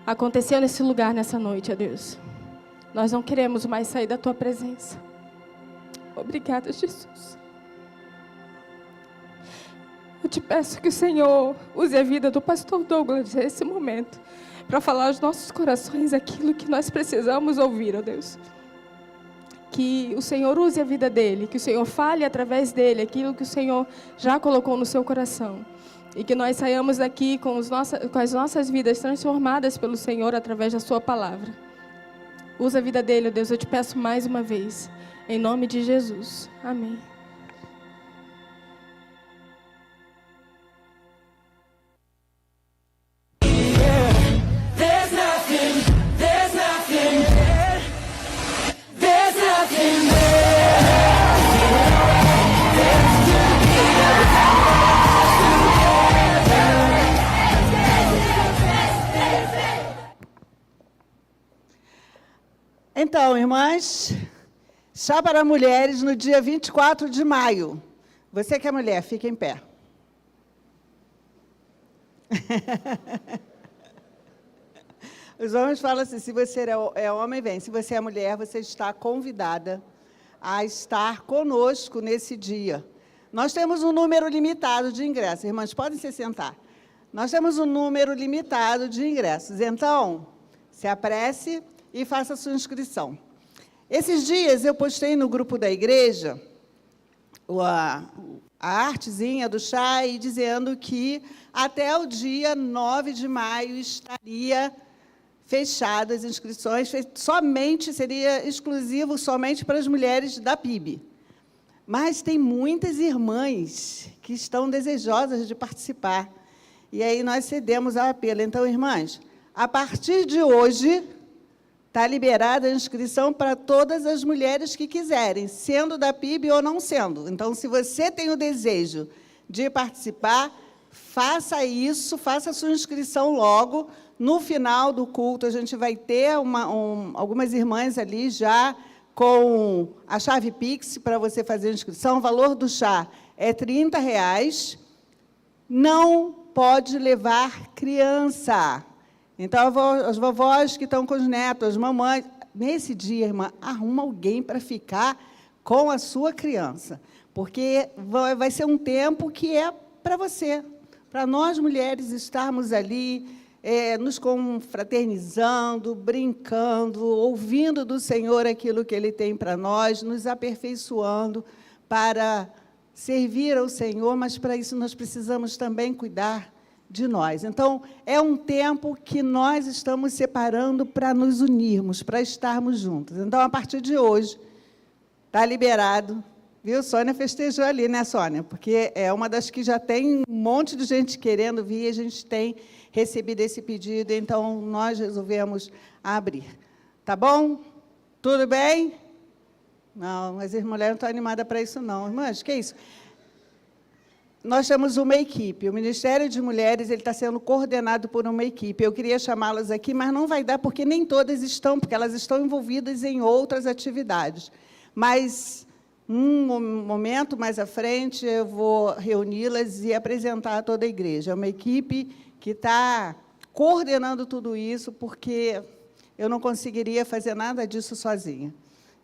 aconteceu nesse lugar, nessa noite, ó Deus. Nós não queremos mais sair da Tua presença. Obrigada, Jesus. Eu te peço que o Senhor use a vida do pastor Douglas nesse momento, para falar aos nossos corações aquilo que nós precisamos ouvir, ó Deus. Que o Senhor use a vida dele, que o Senhor fale através dele aquilo que o Senhor já colocou no seu coração. E que nós saiamos daqui com as nossas vidas transformadas pelo Senhor através da sua palavra. Usa a vida dele, ó Deus, eu te peço mais uma vez. Em nome de Jesus. Amém. Então, irmãs, chá para mulheres no dia 24 de maio. Você que é mulher, fica em pé. Os homens falam assim, se você é homem, vem. Se você é mulher, você está convidada a estar conosco nesse dia. Nós temos um número limitado de ingressos. Irmãs, podem se sentar. Nós temos um número limitado de ingressos. Então, se apresse e faça a sua inscrição. Esses dias eu postei no grupo da igreja a artezinha do chá e dizendo que até o dia 9 de maio estaria fechadas as inscrições, seria exclusivo somente para as mulheres da PIB. Mas tem muitas irmãs que estão desejosas de participar. E aí nós cedemos ao apelo. Então, irmãs, a partir de hoje, está liberada a inscrição para todas as mulheres que quiserem, sendo da PIB ou não sendo. Então, se você tem o desejo de participar, faça isso, faça a sua inscrição logo. No final do culto, a gente vai ter algumas irmãs ali já com a chave Pix para você fazer a inscrição. O valor do chá é R$30. Não pode levar criança. Então, as vovós que estão com os netos, as mamães, nesse dia, irmã, arruma alguém para ficar com a sua criança, porque vai ser um tempo que é para você, para nós mulheres estarmos ali, nos confraternizando, brincando, ouvindo do Senhor aquilo que Ele tem para nós, nos aperfeiçoando para servir ao Senhor, mas para isso nós precisamos também cuidar de nós. Então, é um tempo que nós estamos separando para nos unirmos, para estarmos juntos. Então, a partir de hoje, está liberado. Viu? Sônia festejou ali, né, Sônia? Porque é uma das que já tem um monte de gente querendo vir, a gente tem recebido esse pedido, então nós resolvemos abrir. Tá bom? Tudo bem? Não, mas as mulheres não estão animadas para isso, não. Irmãs, que é isso? Nós temos uma equipe. O Ministério de Mulheres está sendo coordenado por uma equipe. Eu queria chamá-las aqui, mas não vai dar, porque nem todas estão, porque elas estão envolvidas em outras atividades. Mas, um momento mais à frente, eu vou reuni-las e apresentar a toda a igreja. É uma equipe que está coordenando tudo isso, porque eu não conseguiria fazer nada disso sozinha.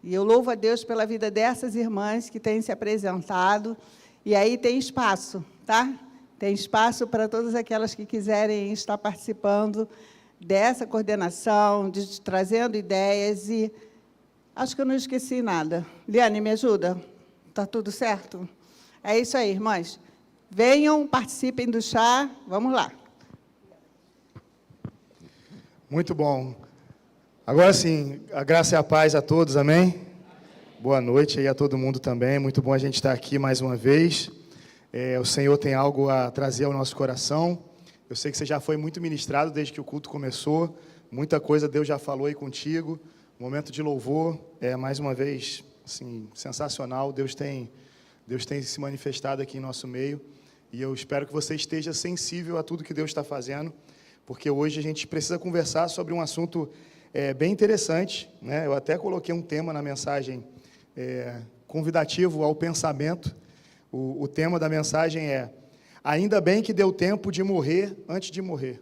E eu louvo a Deus pela vida dessas irmãs que têm se apresentado. E aí tem espaço, tá? Tem espaço para todas aquelas que quiserem estar participando dessa coordenação, trazendo ideias e... Acho que eu não esqueci nada. Liane, me ajuda? Está tudo certo? É isso aí, irmãs. Venham, participem do chá. Vamos lá. Muito bom. Agora sim, a graça e a paz a todos, amém? Boa noite aí a todo mundo também. Muito bom a gente estar aqui mais uma vez. O Senhor tem algo a trazer ao nosso coração. Eu sei que você já foi muito ministrado desde que o culto começou. Muita coisa Deus já falou aí contigo. Momento de louvor, mais uma vez, assim, sensacional. Deus tem se manifestado aqui em nosso meio. E eu espero que você esteja sensível a tudo que Deus está fazendo, porque hoje a gente precisa conversar sobre um assunto bem interessante, né? Eu até coloquei um tema na mensagem convidativo ao pensamento. O tema da mensagem é: ainda bem que deu tempo de morrer antes de morrer.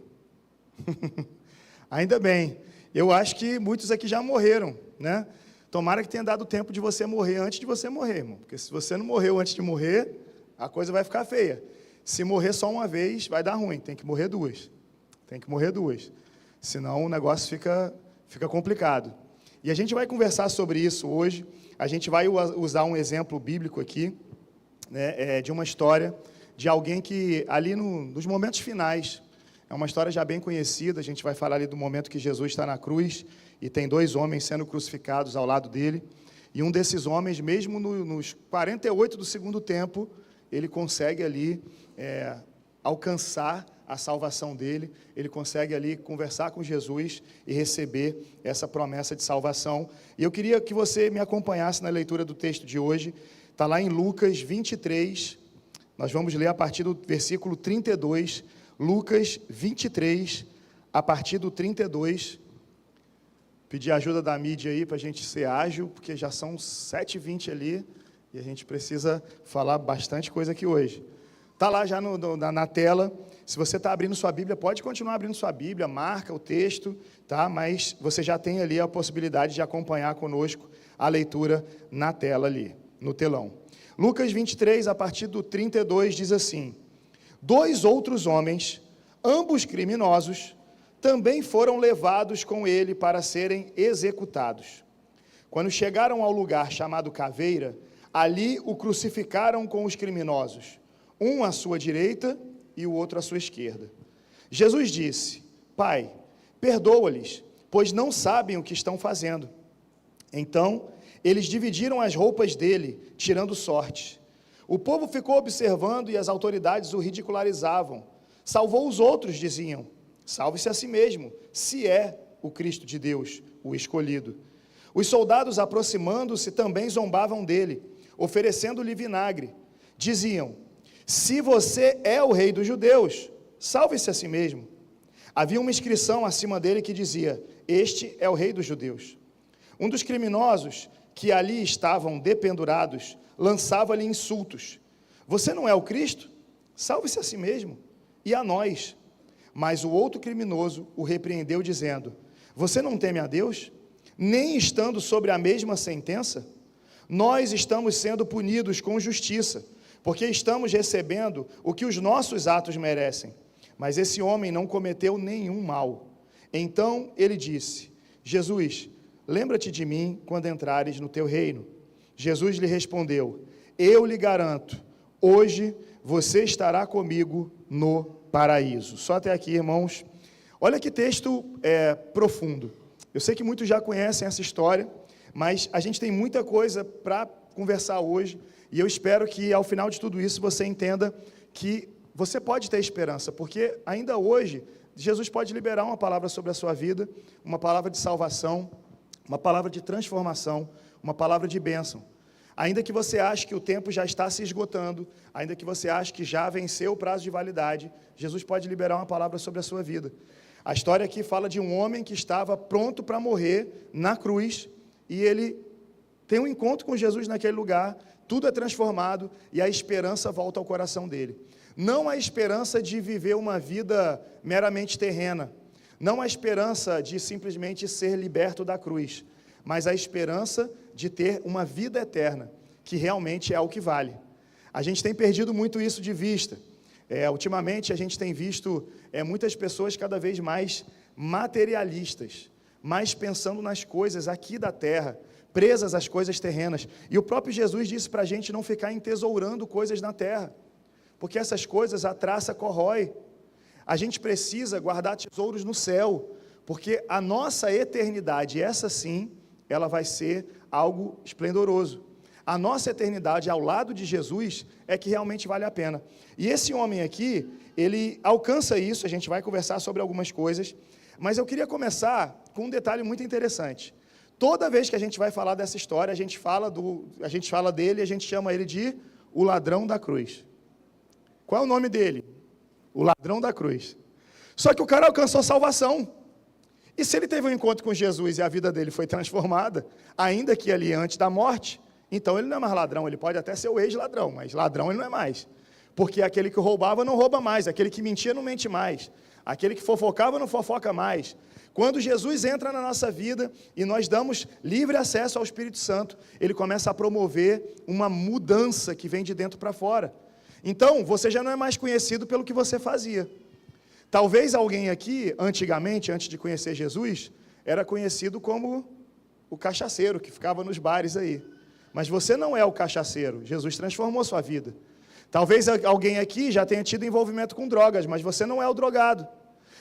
Ainda bem. Eu acho que muitos aqui já morreram, né? Tomara que tenha dado tempo de você morrer antes de você morrer, irmão. Porque se você não morreu antes de morrer, a coisa vai ficar feia. Se morrer só uma vez, vai dar ruim. Tem que morrer duas. Tem que morrer duas. Senão o negócio fica complicado. E a gente vai conversar sobre isso hoje. A gente vai usar um exemplo bíblico aqui, né, de uma história de alguém que ali nos momentos finais, é uma história já bem conhecida, a gente vai falar ali do momento que Jesus está na cruz e tem 2 homens sendo crucificados ao lado dele, e um desses homens, mesmo nos 48 do segundo tempo, ele consegue ali alcançar a salvação dele, ele consegue ali conversar com Jesus e receber essa promessa de salvação. E eu queria que você me acompanhasse na leitura do texto de hoje, está lá em Lucas 23, nós vamos ler a partir do versículo 32, Lucas 23, a partir do 32, pedir a ajuda da mídia aí para a gente ser ágil, porque já são 7h20 ali, e a gente precisa falar bastante coisa aqui hoje. Está lá já na tela, se você está abrindo sua Bíblia, pode continuar abrindo sua Bíblia, marca o texto, tá? Mas você já tem ali a possibilidade de acompanhar conosco a leitura na tela ali, no telão. Lucas 23, a partir do 32, diz assim: 2 outros homens, ambos criminosos, também foram levados com ele para serem executados. Quando chegaram ao lugar chamado Caveira, ali o crucificaram com os criminosos, um à sua direita e o outro à sua esquerda. Jesus disse: Pai, perdoa-lhes, pois não sabem o que estão fazendo. Então, eles dividiram as roupas dele, tirando sorte. O povo ficou observando e as autoridades o ridicularizavam. Salvou os outros, diziam. Salve-se a si mesmo, se é o Cristo de Deus, o escolhido. Os soldados, aproximando-se, também zombavam dele, oferecendo-lhe vinagre. Diziam: se você é o rei dos judeus, salve-se a si mesmo. Havia uma inscrição acima dele que dizia: este é o rei dos judeus. Um dos criminosos que ali estavam dependurados lançava-lhe insultos: você não é o Cristo? Salve-se a si mesmo e a nós. Mas o outro criminoso o repreendeu, dizendo: você não teme a Deus, nem estando sobre a mesma sentença? Nós estamos sendo punidos com justiça, porque estamos recebendo o que os nossos atos merecem. Mas esse homem não cometeu nenhum mal. Então ele disse: Jesus, lembra-te de mim quando entrares no teu reino. Jesus lhe respondeu: eu lhe garanto, hoje você estará comigo no paraíso. Só até aqui, irmãos. Olha que texto profundo. Eu sei que muitos já conhecem essa história, mas a gente tem muita coisa para conversar hoje, e eu espero que ao final de tudo isso você entenda que você pode ter esperança, porque ainda hoje Jesus pode liberar uma palavra sobre a sua vida, uma palavra de salvação, uma palavra de transformação, uma palavra de bênção. Ainda que você ache que o tempo já está se esgotando, ainda que você ache que já venceu o prazo de validade, Jesus pode liberar uma palavra sobre a sua vida. A história aqui fala de um homem que estava pronto para morrer na cruz, e ele tem um encontro com Jesus naquele lugar, tudo é transformado, e a esperança volta ao coração dele. Não a esperança de viver uma vida meramente terrena, não a esperança de simplesmente ser liberto da cruz, mas a esperança de ter uma vida eterna, que realmente é o que vale. A gente tem perdido muito isso de vista. Ultimamente a gente tem visto muitas pessoas cada vez mais materialistas, mais pensando nas coisas aqui da terra, presas às coisas terrenas. E o próprio Jesus disse para a gente não ficar entesourando coisas na terra, porque essas coisas a traça corrói. A gente precisa guardar tesouros no céu, porque a nossa eternidade, essa sim, ela vai ser algo esplendoroso. A nossa eternidade ao lado de Jesus é que realmente vale a pena. E esse homem aqui, ele alcança isso, a gente vai conversar sobre algumas coisas, mas eu queria começar com um detalhe muito interessante. Toda vez que a gente vai falar dessa história, a gente fala dele, a gente chama ele de o ladrão da cruz. Qual é o nome dele? O ladrão da cruz. Só que o cara alcançou salvação. E se ele teve um encontro com Jesus e a vida dele foi transformada, ainda que ali antes da morte, então ele não é mais ladrão, ele pode até ser o ex-ladrão, mas ladrão ele não é mais. Porque aquele que roubava não rouba mais, aquele que mentia não mente mais, Aquele que fofocava não fofoca mais. Quando Jesus entra na nossa vida e nós damos livre acesso ao Espírito Santo, ele começa a promover uma mudança que vem de dentro para fora. Então, você já não é mais conhecido pelo que você fazia. Talvez alguém aqui, antigamente, antes de conhecer Jesus, era conhecido como o cachaceiro que ficava nos bares aí. Mas você não é o cachaceiro, Jesus transformou sua vida. Talvez alguém aqui já tenha tido envolvimento com drogas, mas você não é o drogado.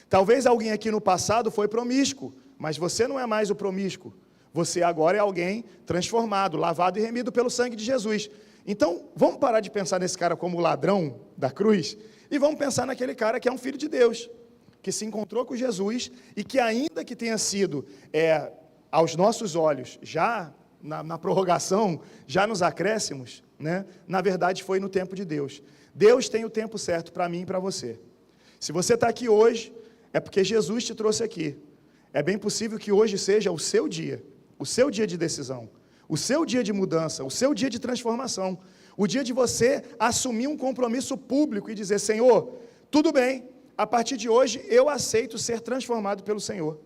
Talvez alguém aqui no passado foi promíscuo, mas você não é mais o promíscuo. Você agora é alguém transformado, lavado e remido pelo sangue de Jesus. Então, vamos parar de pensar nesse cara como o ladrão da cruz e vamos pensar naquele cara que é um filho de Deus, que se encontrou com Jesus e que ainda que tenha sido, aos nossos olhos, já na prorrogação, já nos acréscimos, né? Na verdade foi no tempo de Deus. Deus tem o tempo certo para mim e para você. Se você está aqui hoje, é porque Jesus te trouxe aqui. É bem possível que hoje seja o seu dia de decisão, o seu dia de mudança, o seu dia de transformação, o dia de você assumir um compromisso público e dizer: Senhor, tudo bem, a partir de hoje eu aceito ser transformado pelo Senhor.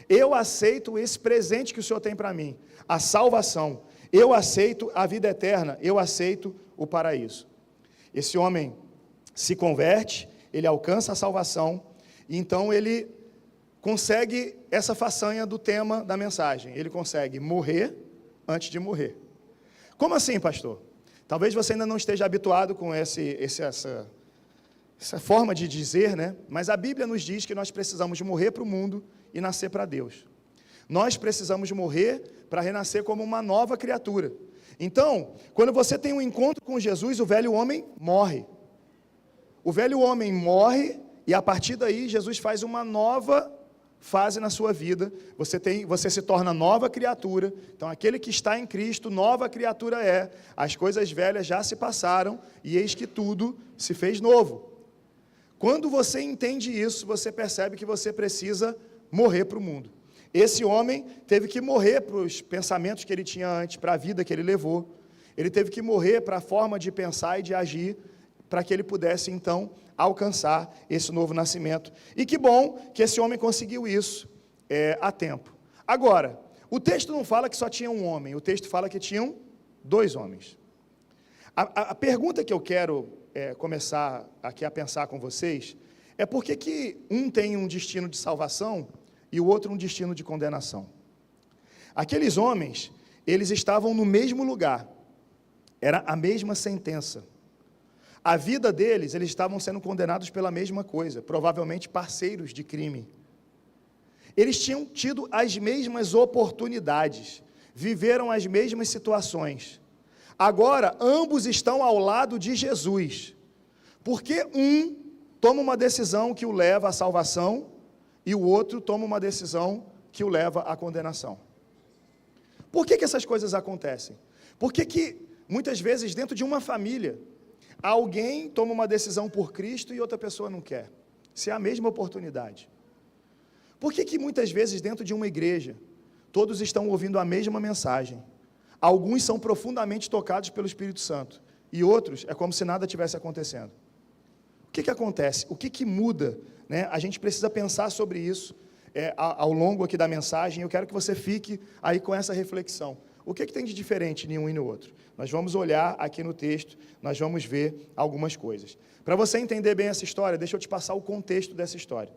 Eu aceito esse presente que o Senhor tem para mim, a salvação. Eu aceito a vida eterna, eu aceito o paraíso. Esse homem se converte, ele alcança a salvação, e então ele consegue essa façanha do tema da mensagem. Ele consegue morrer antes de morrer. Como assim, pastor? Talvez você ainda não esteja habituado com essa forma de dizer, né? Mas a Bíblia nos diz que nós precisamos morrer para o mundo e nascer para Deus. Nós precisamos morrer para renascer como uma nova criatura. Então, quando você tem um encontro com Jesus, o velho homem morre. O velho homem morre e a partir daí Jesus faz uma nova fase na sua vida. Você se torna nova criatura. Então, aquele que está em Cristo, nova criatura é. As coisas velhas já se passaram e eis que tudo se fez novo. Quando você entende isso, você percebe que você precisa morrer para o mundo. Esse homem teve que morrer para os pensamentos que ele tinha antes, para a vida que ele levou. Ele teve que morrer para a forma de pensar e de agir, para que ele pudesse, então, alcançar esse novo nascimento. E que bom que esse homem conseguiu isso a tempo. Agora, o texto não fala que só tinha um homem, o texto fala que tinham 2 homens. A pergunta que eu quero começar aqui a pensar com vocês é por que um tem um destino de salvação e o outro um destino de condenação. Aqueles homens, eles estavam no mesmo lugar, era a mesma sentença. A vida deles, eles estavam sendo condenados pela mesma coisa, provavelmente parceiros de crime. Eles tinham tido as mesmas oportunidades, viveram as mesmas situações. Agora, ambos estão ao lado de Jesus, porque um toma uma decisão que o leva à salvação e o outro toma uma decisão que o leva à condenação. Por que essas coisas acontecem? Por que muitas vezes dentro de uma família, alguém toma uma decisão por Cristo e outra pessoa não quer? Se é a mesma oportunidade. Por que muitas vezes dentro de uma igreja, todos estão ouvindo a mesma mensagem? Alguns são profundamente tocados pelo Espírito Santo e outros é como se nada tivesse acontecendo. O que acontece? O que muda? Né? A gente precisa pensar sobre isso ao longo aqui da mensagem. Eu quero que você fique aí com essa reflexão. O que tem de diferente em um e no outro? Nós vamos olhar aqui no texto, nós vamos ver algumas coisas. Para você entender bem essa história, deixa eu te passar o contexto dessa história.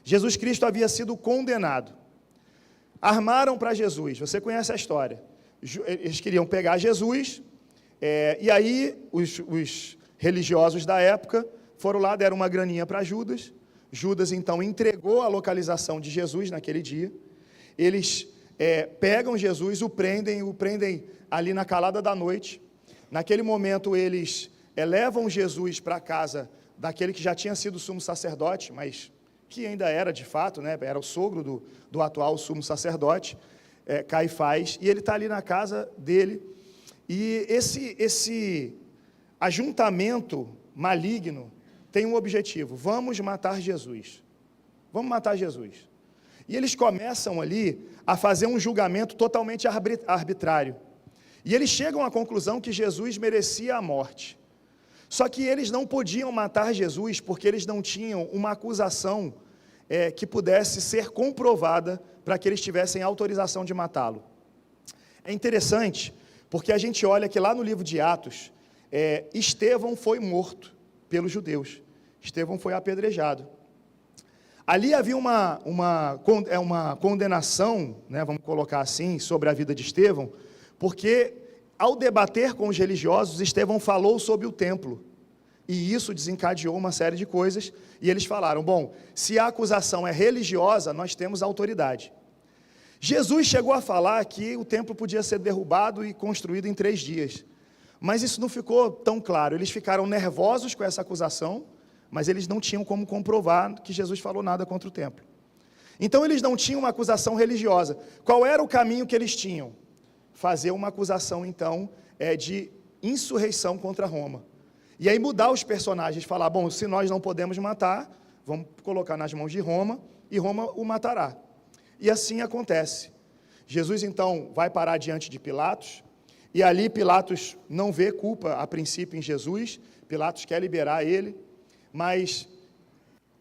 Jesus Cristo havia sido condenado. Armaram para Jesus, você conhece a história. Eles queriam pegar Jesus, e aí os religiosos da época foram lá, deram uma graninha para Judas. Judas, então, entregou a localização de Jesus naquele dia. Eles pegam Jesus, o prendem ali na calada da noite. Naquele momento, eles levam Jesus para a casa daquele que já tinha sido sumo sacerdote, mas que ainda era de fato, né? Era o sogro do atual sumo sacerdote, Caifás, e ele está ali na casa dele. E esse ajuntamento maligno tem um objetivo: vamos matar Jesus. Vamos matar Jesus. E eles começam ali a fazer um julgamento totalmente arbitrário. E eles chegam à conclusão que Jesus merecia a morte. Só que eles não podiam matar Jesus porque eles não tinham uma acusação que pudesse ser comprovada para que eles tivessem autorização de matá-lo. É interessante, porque a gente olha que lá no livro de Atos, Estevão foi morto pelos judeus. Estevão foi apedrejado. Ali havia uma condenação, né, vamos colocar assim, sobre a vida de Estevão, porque ao debater com os religiosos, Estevão falou sobre o templo. E isso desencadeou uma série de coisas, e eles falaram, bom, se a acusação é religiosa, nós temos autoridade. Jesus chegou a falar que o templo podia ser derrubado e construído em 3 dias. Mas isso não ficou tão claro. Eles ficaram nervosos com essa acusação, mas eles não tinham como comprovar que Jesus falou nada contra o templo. Então eles não tinham uma acusação religiosa. Qual era o caminho que eles tinham? Fazer uma acusação, então, de insurreição contra Roma. E aí mudar os personagens, falar, bom, se nós não podemos matar, vamos colocar nas mãos de Roma, e Roma o matará. E assim acontece. Jesus, então, vai parar diante de Pilatos, e ali Pilatos não vê culpa, a princípio, em Jesus. Pilatos quer liberar ele, mas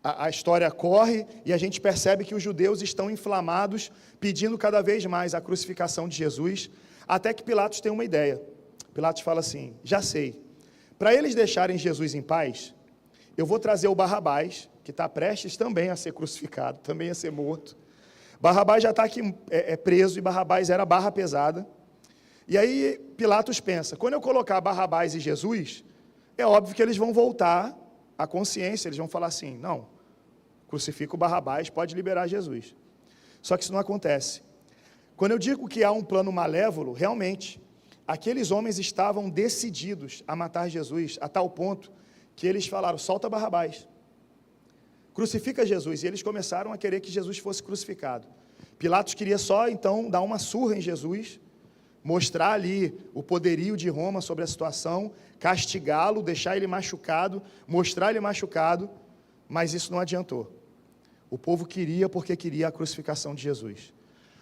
a história corre, e a gente percebe que os judeus estão inflamados, pedindo cada vez mais a crucificação de Jesus, até que Pilatos tem uma ideia. Pilatos fala assim, já sei, para eles deixarem Jesus em paz, eu vou trazer o Barrabás, que está prestes também a ser crucificado, também a ser morto. Barrabás já está aqui preso, e Barrabás era barra pesada. E aí Pilatos pensa, quando eu colocar Barrabás e Jesus, é óbvio que eles vão voltar à consciência, eles vão falar assim, não, crucifica o Barrabás, pode liberar Jesus. Só que isso não acontece. Quando eu digo que há um plano malévolo, realmente, aqueles homens estavam decididos a matar Jesus, a tal ponto que eles falaram, solta Barrabás, crucifica Jesus, e eles começaram a querer que Jesus fosse crucificado. Pilatos queria só, então, dar uma surra em Jesus, mostrar ali o poderio de Roma sobre a situação, castigá-lo, deixar ele machucado, mostrar ele machucado, mas isso não adiantou. O povo queria porque queria a crucificação de Jesus.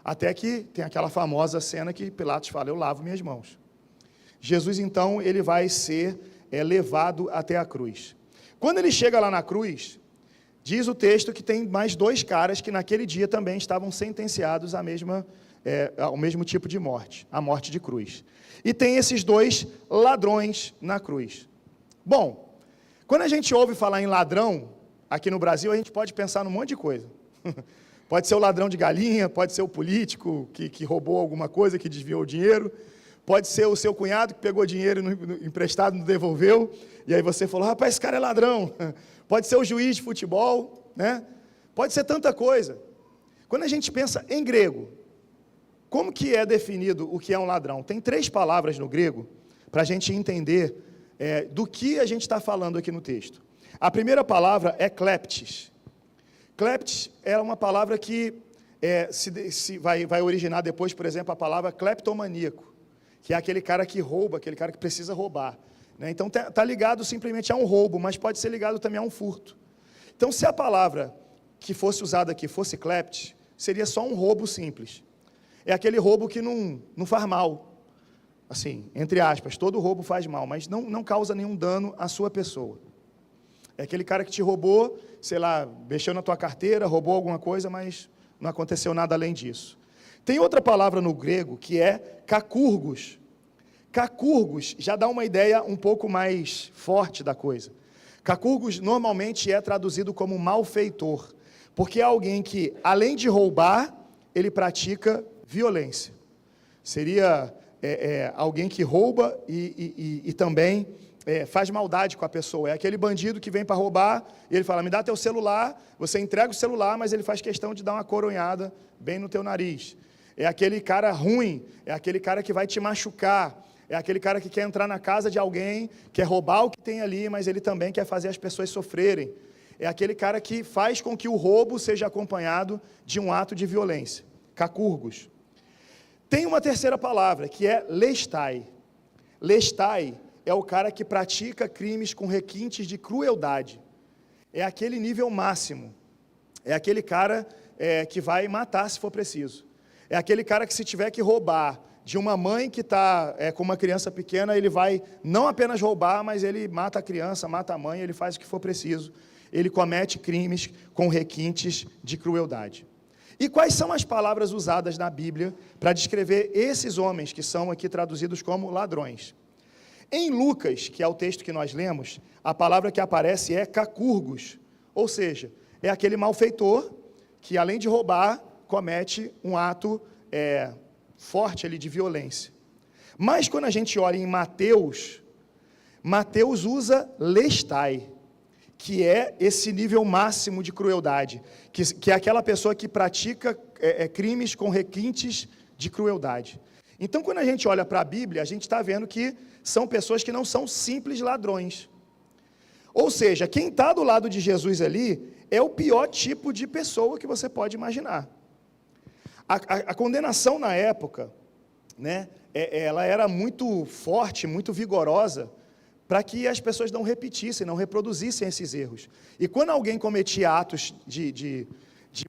Até que tem aquela famosa cena que Pilatos fala, eu lavo minhas mãos. Jesus, então, ele vai ser levado até a cruz. Quando ele chega lá na cruz, diz o texto que tem mais 2 caras que naquele dia também estavam sentenciados ao mesmo tipo de morte, a morte de cruz. E tem esses 2 ladrões na cruz. Bom, quando a gente ouve falar em ladrão, aqui no Brasil, a gente pode pensar num monte de coisa. Pode ser o ladrão de galinha, pode ser o político que roubou alguma coisa, que desviou o dinheiro, pode ser o seu cunhado que pegou dinheiro emprestado e não devolveu, e aí você falou, rapaz, esse cara é ladrão. Pode ser o juiz de futebol, né? Pode ser tanta coisa. Quando a gente pensa em grego, como que é definido o que é um ladrão? Tem 3 palavras no grego, para a gente entender do que a gente está falando aqui no texto. A primeira palavra é kleptis. Kleptis é uma palavra que vai originar depois, por exemplo, a palavra kleptomaníaco, que é aquele cara que rouba, aquele cara que precisa roubar. Né? Então, está ligado simplesmente a um roubo, mas pode ser ligado também a um furto. Então, se a palavra que fosse usada aqui fosse kleptis, seria só um roubo simples. É aquele roubo que não faz mal. Assim, entre aspas, todo roubo faz mal, mas não causa nenhum dano à sua pessoa. É aquele cara que te roubou, sei lá, mexeu na tua carteira, roubou alguma coisa, mas não aconteceu nada além disso. Tem outra palavra no grego que é kakurgos. Kakurgos já dá uma ideia um pouco mais forte da coisa. Kakurgos normalmente é traduzido como malfeitor, porque é alguém que, além de roubar, ele pratica violência. Seria alguém que rouba e também faz maldade com a pessoa. É aquele bandido que vem para roubar, e ele fala, me dá teu celular, você entrega o celular, mas ele faz questão de dar uma coronhada bem no teu nariz. É aquele cara ruim, é aquele cara que vai te machucar, é aquele cara que quer entrar na casa de alguém, quer roubar o que tem ali, mas ele também quer fazer as pessoas sofrerem. É aquele cara que faz com que o roubo seja acompanhado de um ato de violência. Kakurgos. Tem uma terceira palavra, que é lestai. Lestai é o cara que pratica crimes com requintes de crueldade. É aquele nível máximo. É aquele cara que vai matar se for preciso. É aquele cara que, se tiver que roubar de uma mãe que está com uma criança pequena, ele vai não apenas roubar, mas ele mata a criança, mata a mãe, ele faz o que for preciso. Ele comete crimes com requintes de crueldade. E quais são as palavras usadas na Bíblia para descrever esses homens que são aqui traduzidos como ladrões? Em Lucas, que é o texto que nós lemos, a palavra que aparece é cacurgos, ou seja, é aquele malfeitor que, além de roubar, comete um ato forte ali de violência. Mas quando a gente olha em Mateus, Mateus usa lestai, que é esse nível máximo de crueldade, que é aquela pessoa que pratica crimes com requintes de crueldade. Então, quando a gente olha para a Bíblia, a gente está vendo que são pessoas que não são simples ladrões. Ou seja, quem está do lado de Jesus ali é o pior tipo de pessoa que você pode imaginar. A condenação na época, né, ela era muito forte, muito vigorosa, para que as pessoas não repetissem, não reproduzissem esses erros. E quando alguém cometia atos de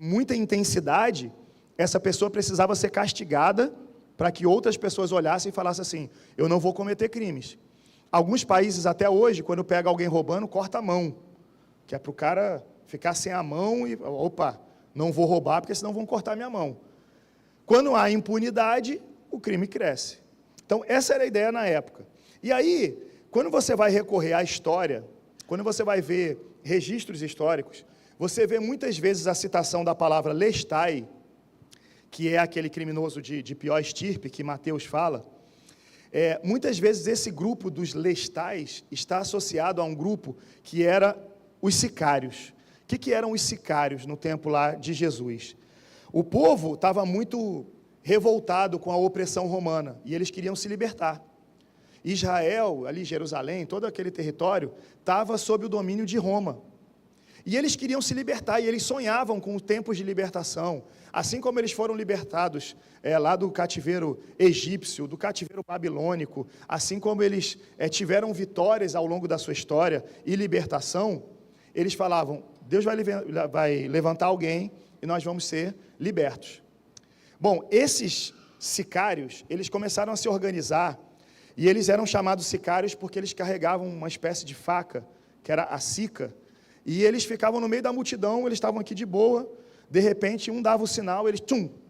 muita intensidade, essa pessoa precisava ser castigada para que outras pessoas olhassem e falassem assim, eu não vou cometer crimes. Alguns países até hoje, quando pega alguém roubando, corta a mão, que é para o cara ficar sem a mão e, opa, não vou roubar porque senão vão cortar minha mão. Quando há impunidade, o crime cresce. Então, essa era a ideia na época. E aí, quando você vai recorrer à história, quando você vai ver registros históricos, você vê muitas vezes a citação da palavra lestai, que é aquele criminoso de pior estirpe que Mateus fala. Muitas vezes esse grupo dos lestais está associado a um grupo que era os sicários. O que eram os sicários no tempo lá de Jesus? O povo estava muito revoltado com a opressão romana e eles queriam se libertar. Israel, ali Jerusalém, todo aquele território, estava sob o domínio de Roma. E eles queriam se libertar, e eles sonhavam com tempos de libertação. Assim como eles foram libertados lá do cativeiro egípcio, do cativeiro babilônico, assim como eles tiveram vitórias ao longo da sua história e libertação, eles falavam, Deus vai levantar alguém e nós vamos ser libertos. Bom, esses sicários, eles começaram a se organizar, e eles eram chamados sicários porque eles carregavam uma espécie de faca, que era a sica, e eles ficavam no meio da multidão, eles estavam aqui de boa, de repente um dava o sinal, eles,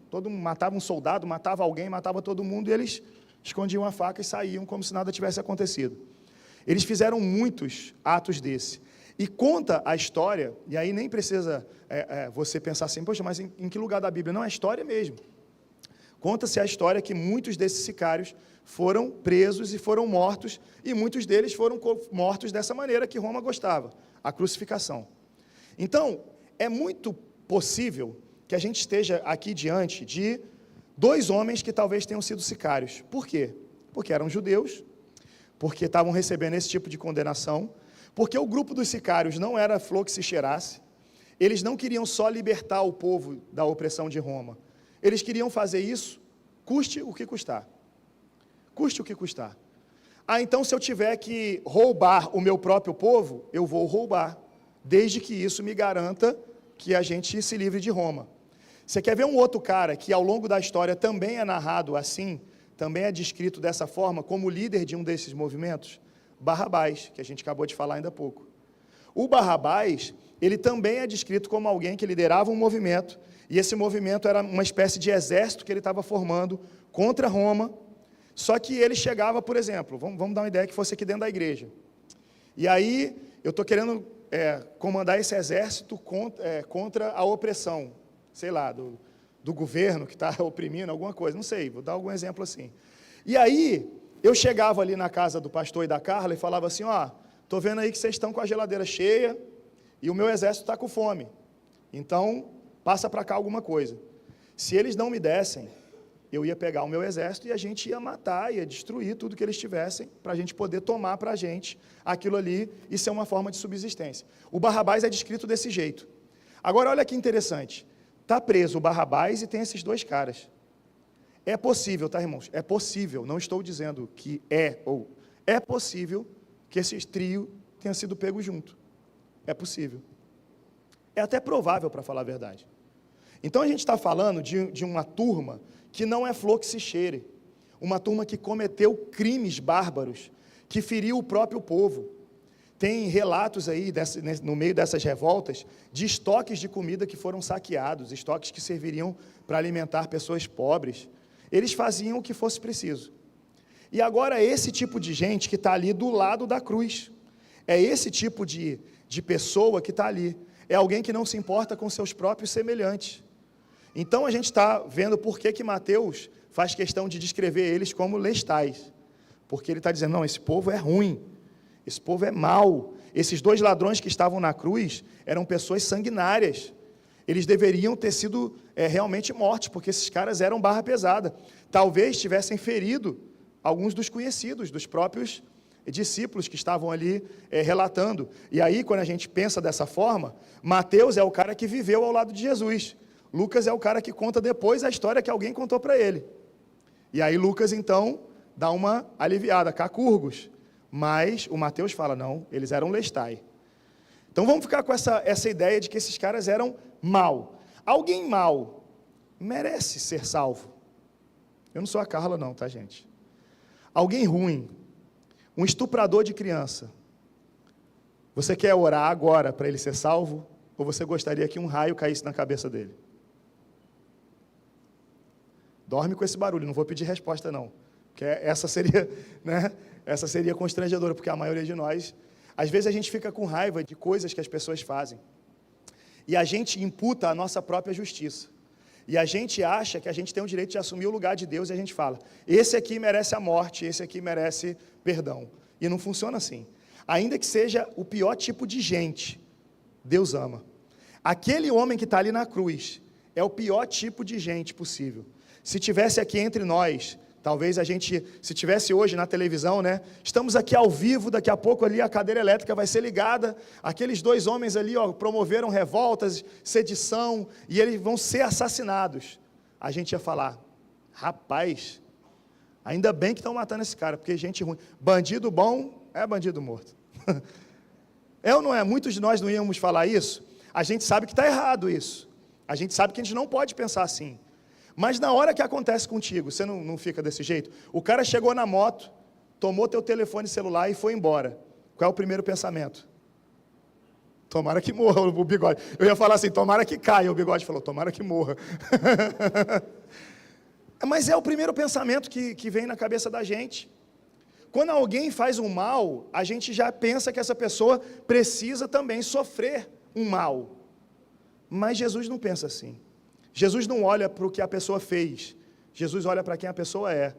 todo mundo matava um soldado, matava alguém, matava todo mundo, e eles escondiam a faca e saíam como se nada tivesse acontecido. Eles fizeram muitos atos desse. E conta a história, e aí nem precisa você pensar assim, poxa, mas em que lugar da Bíblia? Não, é história mesmo. Conta-se a história que muitos desses sicários foram presos e foram mortos, e muitos deles foram mortos dessa maneira que Roma gostava, a crucificação. Então, é muito possível que a gente esteja aqui diante de dois homens que talvez tenham sido sicários. Por quê? Porque eram judeus, porque estavam recebendo esse tipo de condenação, porque o grupo dos sicários não era flor que se cheirasse, eles não queriam só libertar o povo da opressão de Roma, eles queriam fazer isso, custe o que custar. Custe o que custar. Então se eu tiver que roubar o meu próprio povo, eu vou roubar, desde que isso me garanta que a gente se livre de Roma. Você quer ver um outro cara que ao longo da história também é narrado assim, também é descrito dessa forma, como líder de um desses movimentos? Barrabás, que a gente acabou de falar ainda há pouco. O Barrabás, ele também é descrito como alguém que liderava um movimento, e esse movimento era uma espécie de exército que ele estava formando contra Roma, só que ele chegava, por exemplo, vamos dar uma ideia que fosse aqui dentro da igreja, e aí eu estou querendo comandar esse exército contra a opressão, sei lá, do governo que está oprimindo alguma coisa, não sei, vou dar algum exemplo assim. E aí, eu chegava ali na casa do pastor e da Carla e falava assim, estou vendo aí que vocês estão com a geladeira cheia e o meu exército está com fome, então passa para cá alguma coisa. Se eles não me dessem, eu ia pegar o meu exército e a gente ia matar, ia destruir tudo que eles tivessem, para a gente poder tomar para a gente aquilo ali e ser uma forma de subsistência. O Barrabás é descrito desse jeito. Agora, olha que interessante. Está preso o Barrabás e tem esses dois caras. É possível, tá, irmãos? É possível, não estou dizendo que é possível que esse trio tenha sido pego junto. É possível. É até provável, para falar a verdade. Então, a gente está falando de uma turma que não é flor que se cheire. uma turma que cometeu crimes bárbaros, que feriu o próprio povo. Tem relatos aí, no meio dessas revoltas, de estoques de comida que foram saqueados, estoques que serviriam para alimentar pessoas pobres. Eles faziam o que fosse preciso. E agora esse tipo de gente que está ali do lado da cruz, é esse tipo de pessoa que está ali, é alguém que não se importa com seus próprios semelhantes. Então a gente está vendo por que Mateus faz questão de descrever eles como lestais, porque ele está dizendo, não, esse povo é ruim, esse povo é mau, esses dois ladrões que estavam na cruz eram pessoas sanguinárias, eles deveriam ter sido realmente mortos, porque esses caras eram barra pesada, talvez tivessem ferido alguns dos conhecidos, dos próprios discípulos que estavam ali relatando. E aí, quando a gente pensa dessa forma, Mateus é o cara que viveu ao lado de Jesus. Lucas é o cara que conta depois a história que alguém contou para ele. E aí Lucas, então, dá uma aliviada, cacurgos. Mas o Mateus fala, não, eles eram lestai. Então vamos ficar com essa ideia de que esses caras eram mau. Alguém mau merece ser salvo. Eu não sou a Carla não, tá, gente? Alguém ruim, um estuprador de criança, você quer orar agora para ele ser salvo? Ou você gostaria que um raio caísse na cabeça dele? Dorme com esse barulho, não vou pedir resposta não, porque essa seria, né, essa seria constrangedora, porque a maioria de nós, às vezes a gente fica com raiva de coisas que as pessoas fazem, e a gente imputa a nossa própria justiça, e a gente acha que a gente tem o direito de assumir o lugar de Deus, e a gente fala, esse aqui merece a morte, esse aqui merece perdão, e não funciona assim. Ainda que seja o pior tipo de gente, Deus ama. Aquele homem que está ali na cruz, é o pior tipo de gente possível. Se tivesse aqui entre nós, talvez a gente, se tivesse hoje na televisão, né? Estamos aqui ao vivo, daqui a pouco ali a cadeira elétrica vai ser ligada, aqueles dois homens ali, ó, promoveram revoltas, sedição, e eles vão ser assassinados. A gente ia falar, rapaz, ainda bem que estão matando esse cara, porque gente ruim. Bandido bom é bandido morto. É ou não é? Muitos de nós não íamos falar isso. A gente sabe que está errado isso. A gente sabe que a gente não pode pensar assim. Mas na hora que acontece contigo, você não fica desse jeito? O cara chegou na moto, tomou teu telefone celular e foi embora. Qual é o primeiro pensamento? Tomara que morra o bigode. Eu ia falar assim, tomara que caia. O bigode falou, tomara que morra. Mas é o primeiro pensamento que vem na cabeça da gente. Quando alguém faz um mal, a gente já pensa que essa pessoa precisa também sofrer um mal. Mas Jesus não pensa assim. Jesus não olha para o que a pessoa fez. Jesus olha para quem a pessoa é.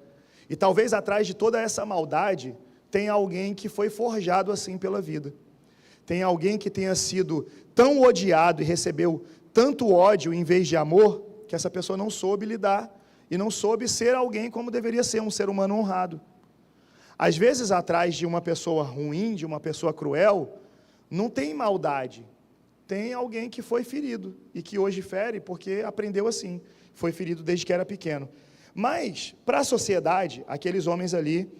E talvez atrás de toda essa maldade, tenha alguém que foi forjado assim pela vida. Tem alguém que tenha sido tão odiado e recebeu tanto ódio em vez de amor, que essa pessoa não soube lidar e não soube ser alguém como deveria ser, um ser humano honrado. Às vezes, atrás de uma pessoa ruim, de uma pessoa cruel, não tem maldade. Tem alguém que foi ferido e que hoje fere porque aprendeu assim. Foi ferido desde que era pequeno. Mas, para a sociedade, aqueles homens ali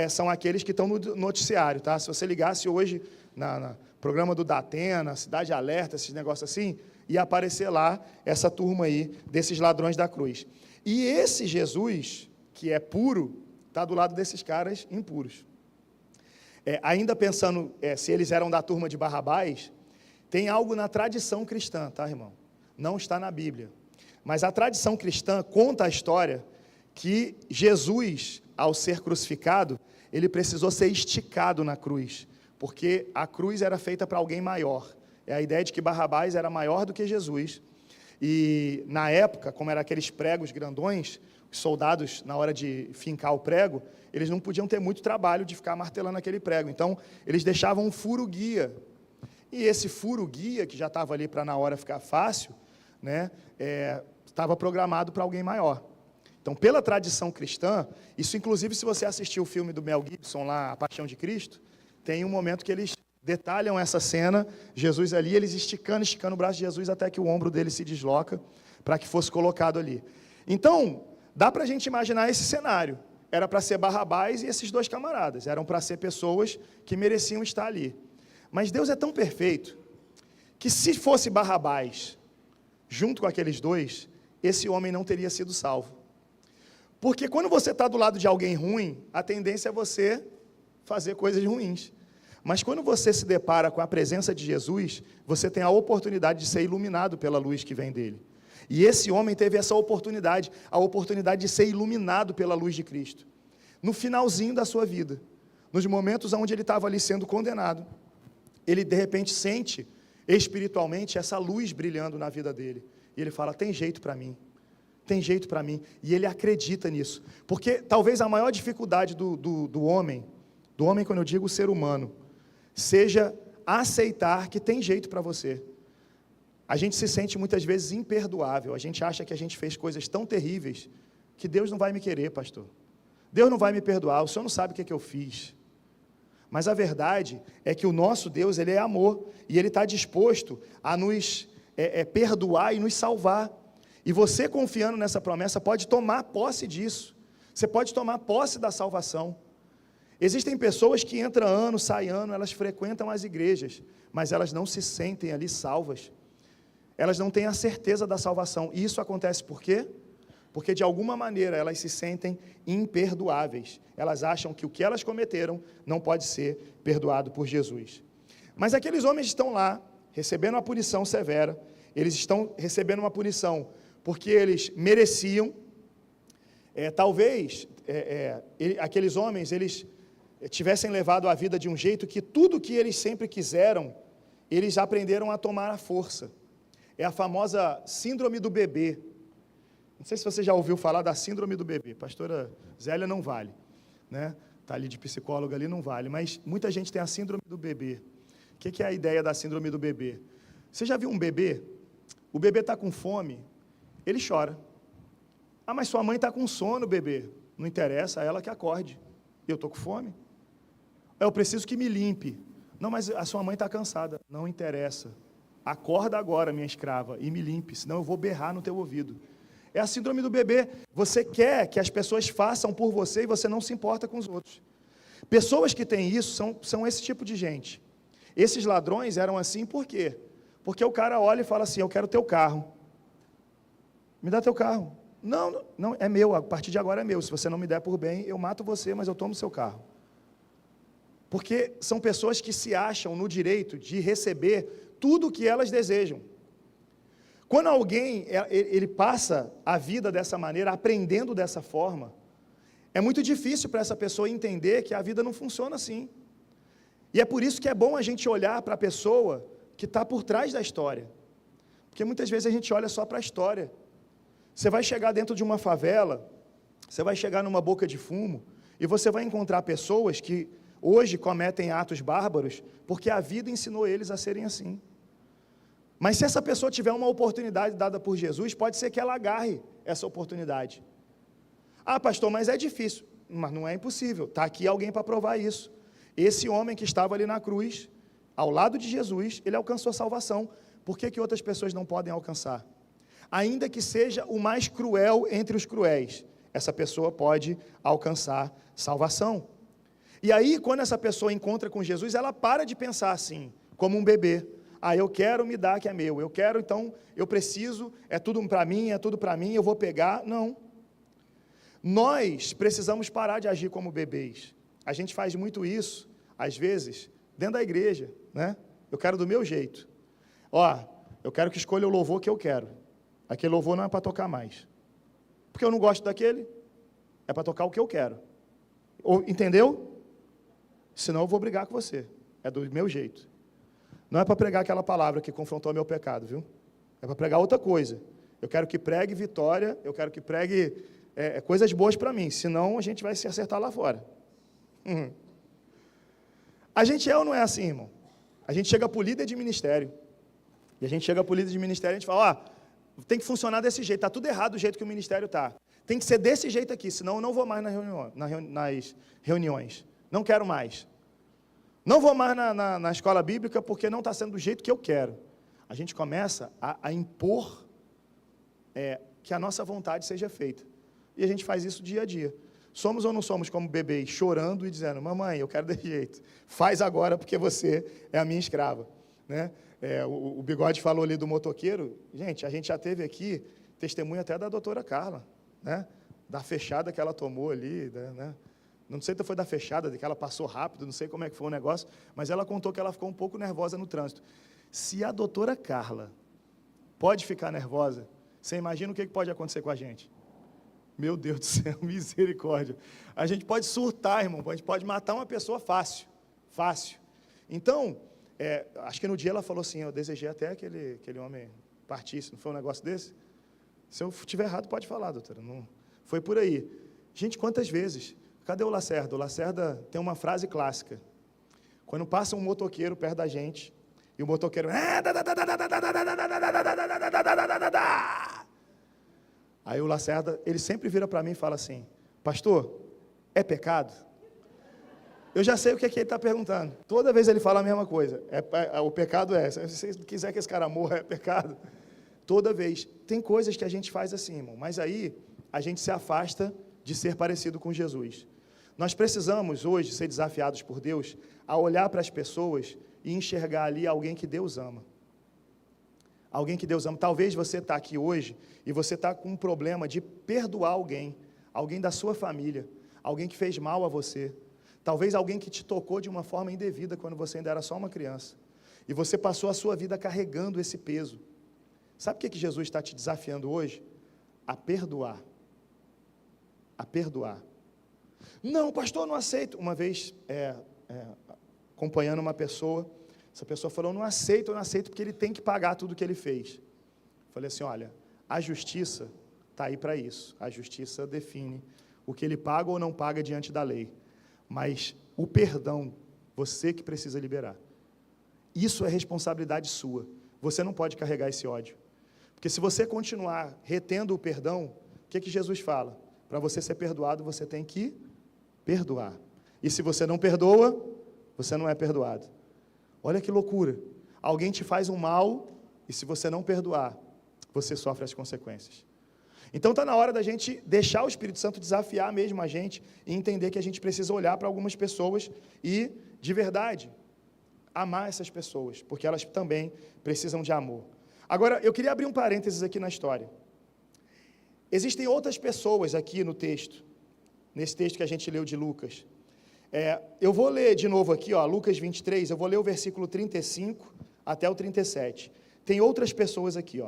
são aqueles que estão no noticiário, tá? Se você ligasse hoje no programa do Datena, Cidade Alerta, esses negócios assim, ia aparecer lá essa turma aí, desses ladrões da cruz. E esse Jesus, que é puro, está do lado desses caras impuros. Ainda pensando se eles eram da turma de Barrabás, tem algo na tradição cristã, tá, irmão? Não está na Bíblia. Mas a tradição cristã conta a história que Jesus, ao ser crucificado, ele precisou ser esticado na cruz, porque a cruz era feita para alguém maior. É a ideia de que Barrabás era maior do que Jesus. E, na época, como eram aqueles pregos grandões, os soldados, na hora de fincar o prego, eles não podiam ter muito trabalho de ficar martelando aquele prego. Então, eles deixavam um furo-guia. E esse furo-guia, que já estava ali para na hora ficar fácil, né, estava programado para alguém maior. Então, pela tradição cristã, isso inclusive se você assistir o filme do Mel Gibson lá, A Paixão de Cristo, tem um momento que eles detalham essa cena, Jesus ali, eles esticando o braço de Jesus até que o ombro dele se desloca, para que fosse colocado ali. Então, dá para a gente imaginar esse cenário. Era para ser Barrabás e esses dois camaradas, eram para ser pessoas que mereciam estar ali. Mas Deus é tão perfeito, que se fosse Barrabás, junto com aqueles dois, esse homem não teria sido salvo. Porque quando você está do lado de alguém ruim, a tendência é você fazer coisas ruins. Mas quando você se depara com a presença de Jesus, você tem a oportunidade de ser iluminado pela luz que vem dele. E esse homem teve essa oportunidade, a oportunidade de ser iluminado pela luz de Cristo. No finalzinho da sua vida, nos momentos onde ele estava ali sendo condenado, ele de repente sente espiritualmente essa luz brilhando na vida dele. E ele fala, tem jeito para mim. Tem jeito para mim. E ele acredita nisso. Porque talvez a maior dificuldade do homem quando eu digo ser humano, seja aceitar que tem jeito para você. A gente se sente muitas vezes imperdoável. A gente acha que a gente fez coisas tão terríveis que Deus não vai me querer, pastor. Deus não vai me perdoar. O senhor não sabe o que é que eu fiz. Mas a verdade é que o nosso Deus, ele é amor. E ele está disposto a nos perdoar e nos salvar. E você, confiando nessa promessa, pode tomar posse disso. Você pode tomar posse da salvação. Existem pessoas que entram ano, saem ano, elas frequentam as igrejas, mas elas não se sentem ali salvas. Elas não têm a certeza da salvação. E isso acontece por quê? Porque de alguma maneira elas se sentem imperdoáveis. Elas acham que o que elas cometeram não pode ser perdoado por Jesus. Mas aqueles homens estão lá, recebendo uma punição severa. Eles estão recebendo uma punição porque eles mereciam. Aqueles homens, eles tivessem levado a vida de um jeito que tudo que eles sempre quiseram, eles aprenderam a tomar à força. É a famosa síndrome do bebê. Não sei se você já ouviu falar da síndrome do bebê. Pastora Zélia não vale, né? Está ali de psicóloga ali, não vale. Mas muita gente tem a síndrome do bebê. O que é a ideia da síndrome do bebê? Você já viu um bebê? O bebê está com fome, ele chora. Ah, mas sua mãe está com sono, bebê. Não interessa, é ela que acorde. Eu estou com fome. Eu preciso que me limpe. Não, mas a sua mãe está cansada. Não interessa. Acorda agora, minha escrava, e me limpe, senão eu vou berrar no teu ouvido. É a síndrome do bebê. Você quer que as pessoas façam por você e você não se importa com os outros. Pessoas que têm isso são esse tipo de gente. Esses ladrões eram assim por quê? Porque o cara olha e fala assim, eu quero teu carro. Me dá teu carro. Não, é meu, a partir de agora é meu. Se você não me der por bem, eu mato você, mas eu tomo seu carro. Porque são pessoas que se acham no direito de receber tudo o que elas desejam. Quando alguém ele passa a vida dessa maneira, aprendendo dessa forma, é muito difícil para essa pessoa entender que a vida não funciona assim. E é por isso que é bom a gente olhar para a pessoa que está por trás da história. Porque muitas vezes a gente olha só para a história. Você vai chegar dentro de uma favela, você vai chegar numa boca de fumo, e você vai encontrar pessoas que hoje cometem atos bárbaros, porque a vida ensinou eles a serem assim. Mas se essa pessoa tiver uma oportunidade dada por Jesus, pode ser que ela agarre essa oportunidade. Ah, pastor, mas é difícil. Mas não é impossível. Está aqui alguém para provar isso. Esse homem que estava ali na cruz, ao lado de Jesus, ele alcançou a salvação. Por que outras pessoas não podem alcançar? Ainda que seja o mais cruel entre os cruéis, essa pessoa pode alcançar salvação. E aí, quando essa pessoa encontra com Jesus, ela para de pensar assim, como um bebê. Ah, eu quero me dar que é meu, eu quero, então, eu preciso, é tudo para mim, eu vou pegar. Não. Nós precisamos parar de agir como bebês. A gente faz muito isso, às vezes, dentro da igreja, né? Eu quero do meu jeito. Eu quero que escolha o louvor que eu quero. Aquele louvor não é para tocar mais. Porque eu não gosto daquele, é para tocar o que eu quero. Entendeu? Senão eu vou brigar com você. É do meu jeito. Não é para pregar aquela palavra que confrontou meu pecado, viu? É para pregar outra coisa. Eu quero que pregue vitória, eu quero que pregue coisas boas para mim, senão a gente vai se acertar lá fora. A gente é ou não é assim, irmão? A gente chega para o líder de ministério, e a gente chega para o líder de ministério e a gente fala, tem que funcionar desse jeito, está tudo errado do jeito que o ministério está. Tem que ser desse jeito aqui, senão eu não vou mais nas reuniões. Não quero mais. Não vou mais na escola bíblica porque não está sendo do jeito que eu quero. A gente começa a impor que a nossa vontade seja feita. E a gente faz isso dia a dia. Somos ou não somos como bebês, chorando e dizendo, mamãe, eu quero desse jeito. Faz agora porque você é a minha escrava. Né? O Bigode falou ali do motoqueiro. Gente, a gente já teve aqui testemunho até da doutora Carla. Né? da fechada que ela tomou ali, né? Não sei se foi da fechada, que ela passou rápido, não sei como é que foi o negócio, mas ela contou que ela ficou um pouco nervosa no trânsito. Se a doutora Carla pode ficar nervosa, você imagina o que pode acontecer com a gente? Meu Deus do céu, misericórdia. A gente pode surtar, irmão, a gente pode matar uma pessoa fácil, fácil. Então, acho que no dia ela falou assim, eu desejei até que aquele homem partisse, não foi um negócio desse? Se eu estiver errado, pode falar, doutora, não foi por aí. Gente, quantas vezes? Cadê o Lacerda? O Lacerda tem uma frase clássica. Quando passa um motoqueiro perto da gente, e o motoqueiro... Aí o Lacerda, ele sempre vira para mim e fala assim, pastor, é pecado? Eu já sei o que ele está perguntando. Toda vez ele fala a mesma coisa. O pecado se você quiser que esse cara morra, é pecado. Toda vez. Tem coisas que a gente faz assim, irmão, mas aí a gente se afasta de ser parecido com Jesus. Nós precisamos hoje ser desafiados por Deus a olhar para as pessoas e enxergar ali alguém que Deus ama. Alguém que Deus ama. Talvez você está aqui hoje e você está com um problema de perdoar alguém da sua família, alguém que fez mal a você, talvez alguém que te tocou de uma forma indevida quando você ainda era só uma criança, e você passou a sua vida carregando esse peso. Sabe o que Jesus está te desafiando hoje? A perdoar. A perdoar. Não, pastor, não aceito. Uma vez, acompanhando uma pessoa, essa pessoa falou, eu não aceito porque ele tem que pagar tudo que ele fez. Falei assim, olha, a justiça está aí para isso. A justiça define o que ele paga ou não paga diante da lei. Mas o perdão, você que precisa liberar. Isso é responsabilidade sua. Você não pode carregar esse ódio. Porque se você continuar retendo o perdão, o que Jesus fala? Para você ser perdoado, você tem que perdoar. E se você não perdoa, você não é perdoado. Olha que loucura. Alguém te faz um mal, e se você não perdoar, você sofre as consequências. Então está na hora da gente deixar o Espírito Santo desafiar mesmo a gente e entender que a gente precisa olhar para algumas pessoas e, de verdade, amar essas pessoas, porque elas também precisam de amor. Agora, eu queria abrir um parênteses aqui na história. Existem outras pessoas aqui no texto, nesse texto que a gente leu de Lucas. Eu vou ler de novo aqui, Lucas 23, eu vou ler o versículo 35 até o 37. Tem outras pessoas aqui,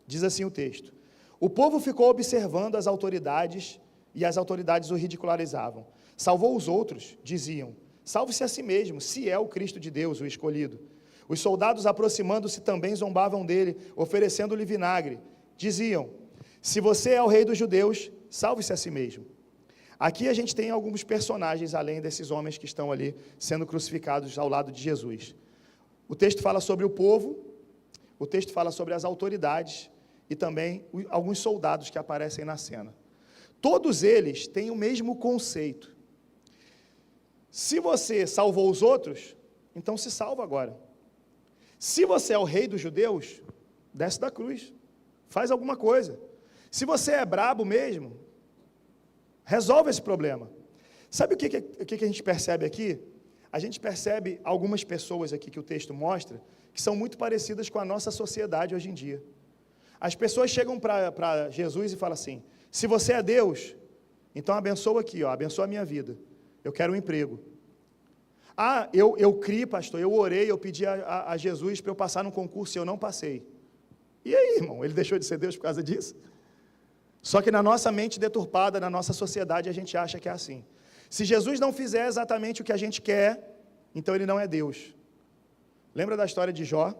diz assim o texto. O povo ficou observando as autoridades, e as autoridades o ridicularizavam. Salvou os outros, diziam, salve-se a si mesmo, se é o Cristo de Deus, o escolhido. Os soldados, aproximando-se, também zombavam dele, oferecendo-lhe vinagre. Diziam, se você é o rei dos judeus, salve-se a si mesmo. Aqui a gente tem alguns personagens, além desses homens que estão ali, sendo crucificados ao lado de Jesus. O texto fala sobre o povo, o texto fala sobre as autoridades, e também alguns soldados que aparecem na cena. Todos eles têm o mesmo conceito. Se você salvou os outros, então se salva agora. Se você é o rei dos judeus, desce da cruz, faz alguma coisa. Se você é brabo mesmo, resolve esse problema. Sabe o que a gente percebe aqui? A gente percebe algumas pessoas aqui que o texto mostra, que são muito parecidas com a nossa sociedade hoje em dia. As pessoas chegam para Jesus e falam assim, se você é Deus, então abençoa aqui, abençoa a minha vida. Eu quero um emprego. Eu criei, pastor, eu orei, eu pedi a Jesus para eu passar num concurso e eu não passei. E aí, irmão, ele deixou de ser Deus por causa disso? Só que na nossa mente deturpada, na nossa sociedade, a gente acha que é assim. Se Jesus não fizer exatamente o que a gente quer, então ele não é Deus. Lembra da história de Jó?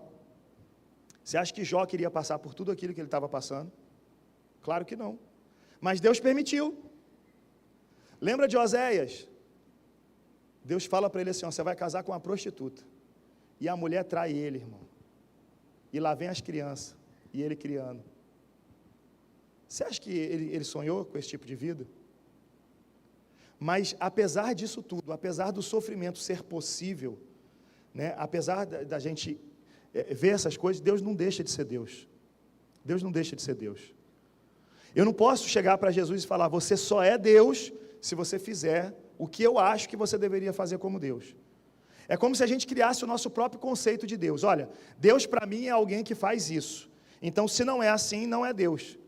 Você acha que Jó queria passar por tudo aquilo que ele estava passando? Claro que não. Mas Deus permitiu. Lembra de Oséias? Deus fala para ele assim, você vai casar com uma prostituta. E a mulher trai ele, irmão. E lá vem as crianças. E ele criando. Você acha que ele sonhou com esse tipo de vida? Mas apesar disso tudo, apesar do sofrimento ser possível, né, apesar da gente ver essas coisas, Deus não deixa de ser Deus. Deus não deixa de ser Deus. Eu não posso chegar para Jesus e falar, você só é Deus se você fizer o que eu acho que você deveria fazer como Deus. É como se a gente criasse o nosso próprio conceito de Deus. Olha, Deus para mim é alguém que faz isso. Então, se não é assim, não é Deus.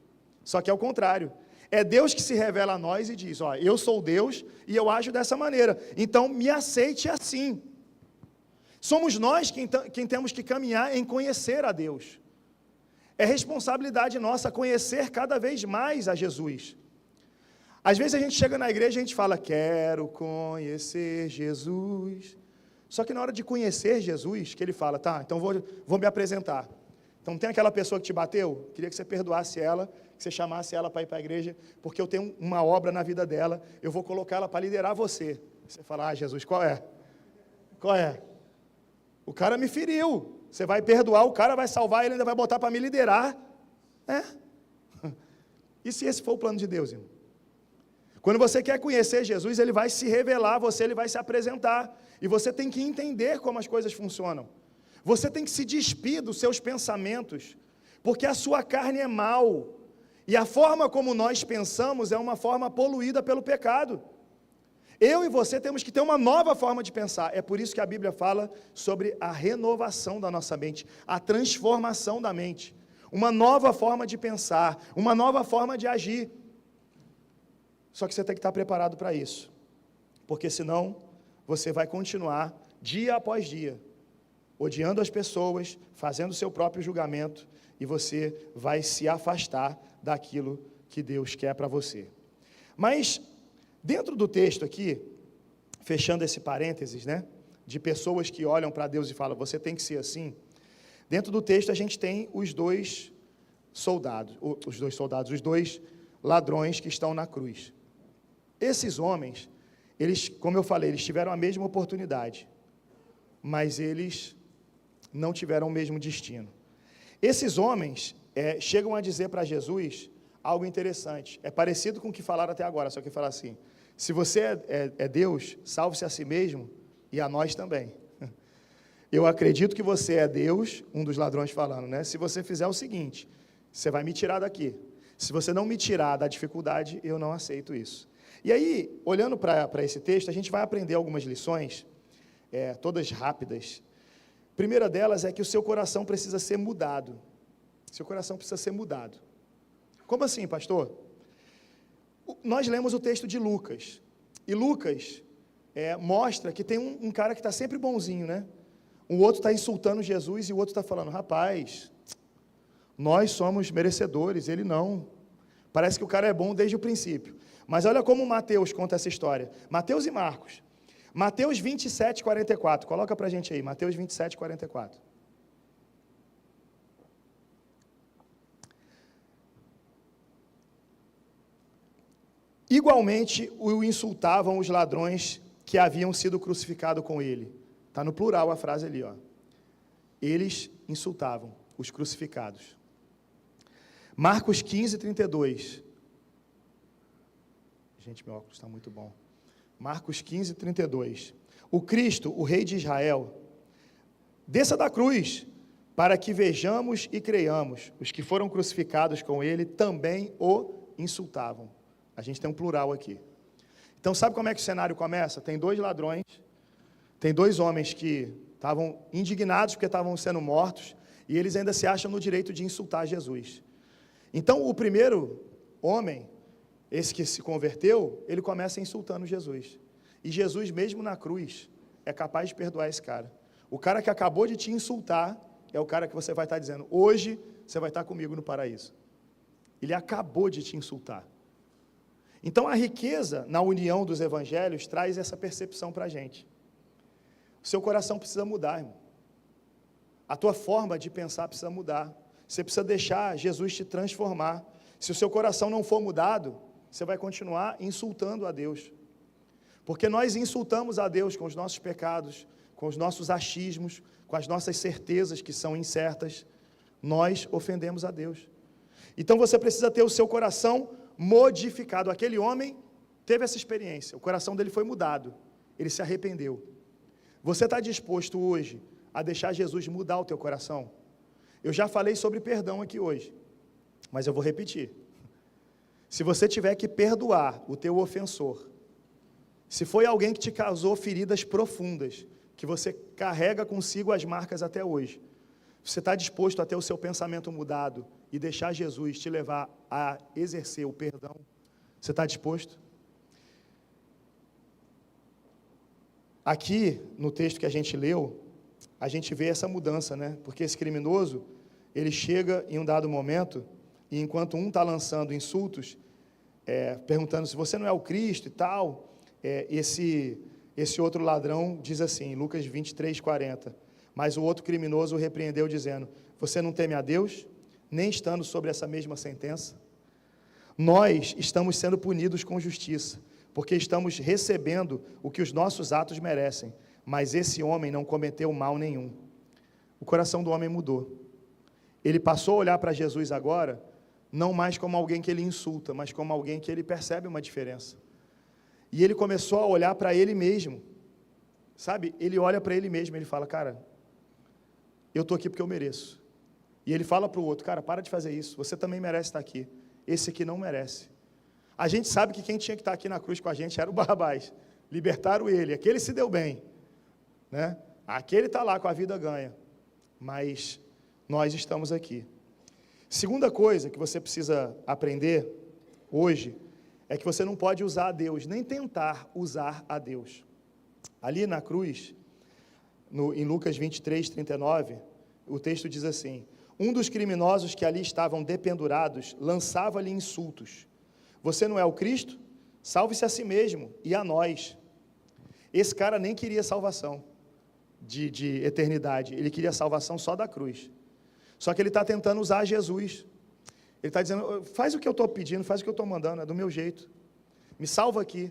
Só que é o contrário. É Deus que se revela a nós e diz, ó, eu sou Deus e eu ajo dessa maneira, então me aceite assim. Somos nós quem temos que caminhar em conhecer a Deus. É responsabilidade nossa conhecer cada vez mais a Jesus. Às vezes a gente chega na igreja e a gente fala, quero conhecer Jesus. Só que na hora de conhecer Jesus, que ele fala, tá, então vou me apresentar. Então tem aquela pessoa que te bateu, queria que você perdoasse ela, que você chamasse ela para ir para a igreja, porque eu tenho uma obra na vida dela, eu vou colocar ela para liderar você. Você fala, Jesus, qual é? Qual é? O cara me feriu, você vai perdoar, o cara vai salvar, ele ainda vai botar para me liderar. E se esse for o plano de Deus, irmão? Quando você quer conhecer Jesus, ele vai se revelar a você, ele vai se apresentar, e você tem que entender como as coisas funcionam. Você tem que se despir dos seus pensamentos, porque a sua carne é mal, e a forma como nós pensamos é uma forma poluída pelo pecado. Eu e você temos que ter uma nova forma de pensar, é por isso que a Bíblia fala sobre a renovação da nossa mente, a transformação da mente, uma nova forma de pensar, uma nova forma de agir. Só que você tem que estar preparado para isso, porque senão você vai continuar dia após dia, odiando as pessoas, fazendo o seu próprio julgamento, e você vai se afastar daquilo que Deus quer para você. Mas, dentro do texto aqui, fechando esse parênteses, né, de pessoas que olham para Deus e falam, você tem que ser assim, dentro do texto a gente tem os dois ladrões que estão na cruz. Esses homens, eles, como eu falei, eles tiveram a mesma oportunidade, mas eles não tiveram o mesmo destino. Esses homens chegam a dizer para Jesus algo interessante, é parecido com o que falaram até agora, só que fala assim, se você é Deus, salve-se a si mesmo e a nós também. Eu acredito que você é Deus, um dos ladrões falando, né? Se você fizer o seguinte, você vai me tirar daqui. Se você não me tirar da dificuldade, eu não aceito isso. E aí, olhando para esse texto, a gente vai aprender algumas lições, todas rápidas. A primeira delas é que o seu coração precisa ser mudado. Seu coração precisa ser mudado. Como assim, pastor? Nós lemos o texto de Lucas. E Lucas mostra que tem um cara que está sempre bonzinho, né? O outro está insultando Jesus e o outro está falando, rapaz, nós somos merecedores, ele não. Parece que o cara é bom desde o princípio. Mas olha como Mateus conta essa história. Mateus e Marcos. Mateus 27, 44. Coloca para a gente aí, Mateus 27, 44. Igualmente o insultavam os ladrões que haviam sido crucificados com ele. Está no plural a frase ali, ó. Eles insultavam os crucificados. Marcos 15, 32. Gente, meu óculos está muito bom. Marcos 15, 32. O Cristo, o Rei de Israel, desça da cruz, para que vejamos e creiamos. Os que foram crucificados com ele também o insultavam. A gente tem um plural aqui. Então, sabe como é que o cenário começa? Tem dois ladrões, tem dois homens que estavam indignados porque estavam sendo mortos, e eles ainda se acham no direito de insultar Jesus. Então, o primeiro homem, esse que se converteu, ele começa insultando Jesus. E Jesus, mesmo na cruz, é capaz de perdoar esse cara. O cara que acabou de te insultar, é o cara que você vai estar dizendo, hoje você vai estar comigo no paraíso. Ele acabou de te insultar. Então, a riqueza na união dos evangelhos traz essa percepção para a gente. O seu coração precisa mudar, irmão. A tua forma de pensar precisa mudar. Você precisa deixar Jesus te transformar. Se o seu coração não for mudado, você vai continuar insultando a Deus. Porque nós insultamos a Deus com os nossos pecados, com os nossos achismos, com as nossas certezas que são incertas. Nós ofendemos a Deus. Então você precisa ter o seu coração modificado. Aquele homem teve essa experiência, o coração dele foi mudado, ele se arrependeu. Você está disposto hoje a deixar Jesus mudar o teu coração? Eu já falei sobre perdão aqui hoje, mas eu vou repetir. Se você tiver que perdoar o teu ofensor, se foi alguém que te causou feridas profundas, que você carrega consigo as marcas até hoje, você está disposto a ter o seu pensamento mudado e deixar Jesus te levar a exercer o perdão Você está disposto? Aqui, no texto que a gente leu, a gente vê essa mudança, né? Porque esse criminoso, ele chega em um dado momento, e enquanto um está lançando insultos, perguntando se você não é o Cristo e tal, esse outro ladrão diz assim, Lucas 23, 40, mas o outro criminoso o repreendeu dizendo, você não teme a Deus, nem estando sobre essa mesma sentença? Nós estamos sendo punidos com justiça, porque estamos recebendo o que os nossos atos merecem, mas esse homem não cometeu mal nenhum. O coração do homem mudou. Ele passou a olhar para Jesus agora, não mais como alguém que ele insulta, mas como alguém que ele percebe uma diferença. E ele começou a olhar para ele mesmo, sabe? Ele olha para ele mesmo, ele fala, cara, eu estou aqui porque eu mereço. E ele fala para o outro, cara, para de fazer isso, você também merece estar aqui. Esse aqui não merece. A gente sabe que quem tinha que estar aqui na cruz com a gente era o Barrabás. Libertaram ele, aquele se deu bem, né? Aquele está lá com a vida ganha. Mas nós estamos aqui. Segunda coisa que você precisa aprender hoje é que você não pode usar a Deus, nem tentar usar a Deus. Ali na cruz, em Lucas 23, 39, o texto diz assim, um dos criminosos que ali estavam dependurados lançava-lhe insultos. Você não é o Cristo? Salve-se a si mesmo e a nós. Esse cara nem queria salvação de eternidade, ele queria salvação só da cruz. Só que ele está tentando usar Jesus. Ele está dizendo, faz o que eu estou pedindo, faz o que eu estou mandando, é do meu jeito. Me salva aqui.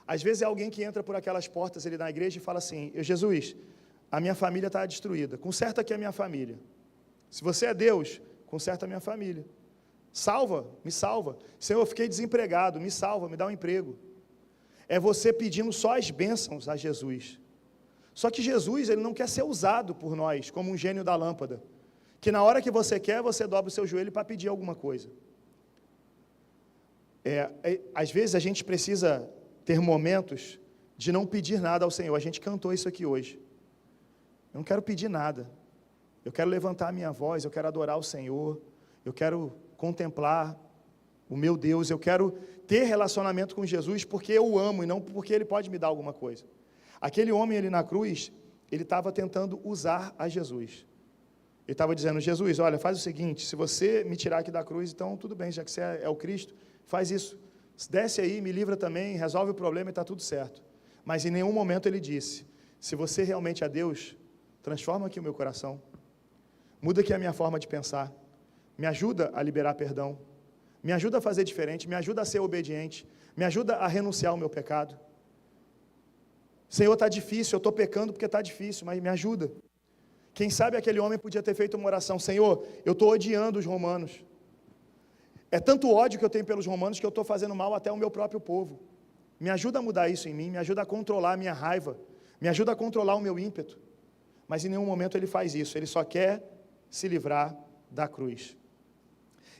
Às vezes é alguém que entra por aquelas portas ali na igreja e fala assim, Jesus, a minha família está destruída, conserta aqui a minha família. Se você é Deus, conserta a minha família. Salva, me salva. Senhor, eu fiquei desempregado, me salva, me dá um emprego. É você pedindo só as bênçãos a Jesus. Só que Jesus, ele não quer ser usado por nós como um gênio da lâmpada. Que na hora que você quer, você dobra o seu joelho para pedir alguma coisa. Às vezes a gente precisa ter momentos de não pedir nada ao Senhor. A gente cantou isso aqui hoje. Eu não quero pedir nada. Eu quero levantar a minha voz, eu quero adorar o Senhor. Eu quero contemplar o meu Deus, eu quero ter relacionamento com Jesus porque eu o amo e não porque Ele pode me dar alguma coisa. Aquele homem ali na cruz, ele estava tentando usar a Jesus. Ele estava dizendo, Jesus, olha, faz o seguinte, se você me tirar aqui da cruz, então tudo bem, já que você é o Cristo, faz isso. Desce aí, me livra também, resolve o problema e está tudo certo. Mas em nenhum momento ele disse, se você realmente é Deus, transforma aqui o meu coração, muda aqui a minha forma de pensar, me ajuda a liberar perdão, me ajuda a fazer diferente, me ajuda a ser obediente, me ajuda a renunciar ao meu pecado. Senhor, está difícil, eu estou pecando porque está difícil, mas me ajuda. Quem sabe aquele homem podia ter feito uma oração, Senhor, eu estou odiando os romanos. É tanto ódio que eu tenho pelos romanos que eu estou fazendo mal até ao meu próprio povo. Me ajuda a mudar isso em mim, me ajuda a controlar a minha raiva, me ajuda a controlar o meu ímpeto. Mas em nenhum momento ele faz isso, ele só quer se livrar da cruz.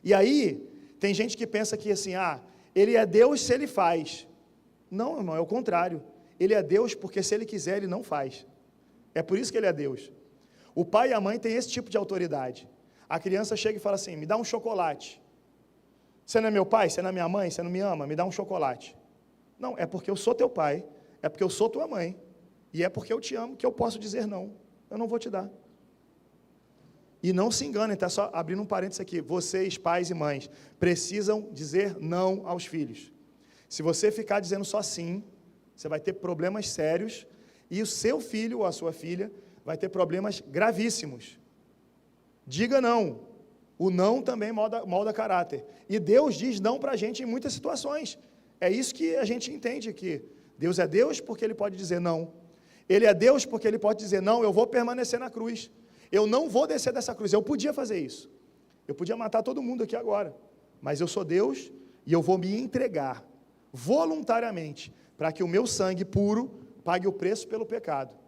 E aí, tem gente que pensa que assim, ele é Deus se ele faz. Não, irmão, é o contrário. Ele é Deus porque se ele quiser, ele não faz. É por isso que ele é Deus. O pai e a mãe têm esse tipo de autoridade. A criança chega e fala assim, me dá um chocolate. Você não é meu pai, você não é minha mãe, você não me ama, me dá um chocolate. Não, é porque eu sou teu pai, é porque eu sou tua mãe, e é porque eu te amo que eu posso dizer não, eu não vou te dar. E não se enganem, está só abrindo um parênteses aqui, vocês, pais e mães, precisam dizer não aos filhos. Se você ficar dizendo só sim, você vai ter problemas sérios, e o seu filho ou a sua filha vai ter problemas gravíssimos. Diga não. O não também molda caráter. E Deus diz não para a gente em muitas situações. É isso que a gente entende aqui. Deus é Deus porque Ele pode dizer não. Ele é Deus porque Ele pode dizer não, eu vou permanecer na cruz. Eu não vou descer dessa cruz. Eu podia fazer isso. Eu podia matar todo mundo aqui agora. Mas eu sou Deus e eu vou me entregar voluntariamente para que o meu sangue puro pague o preço pelo pecado.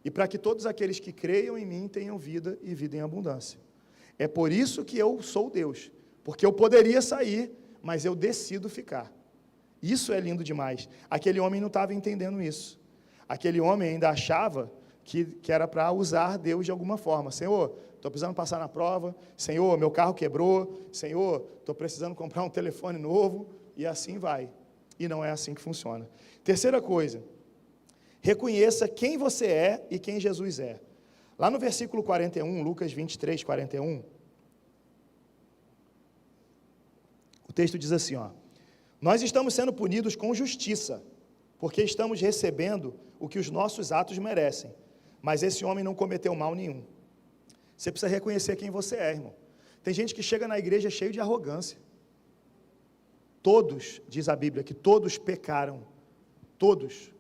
E para que todos aqueles que creiam em mim tenham vida e vida em abundância. É por isso que eu sou Deus, porque eu poderia sair, mas eu decido ficar. Isso é lindo demais. Aquele homem não estava entendendo isso. Aquele homem ainda achava que era para usar Deus de alguma forma. Senhor, estou precisando passar na prova. Senhor, meu carro quebrou. Senhor, estou precisando comprar um telefone novo. e assim vai. E não é assim que funciona. Terceira coisa, reconheça quem você é e quem Jesus é. Lá no versículo 41, Lucas 23, 41, o texto diz assim, ó: nós estamos sendo punidos com justiça, porque estamos recebendo o que os nossos atos merecem, mas esse homem não cometeu mal nenhum. Você precisa reconhecer quem você é, irmão. Tem gente que chega na igreja cheio de arrogância. Todos, diz a Bíblia, que todos pecaram. Todos.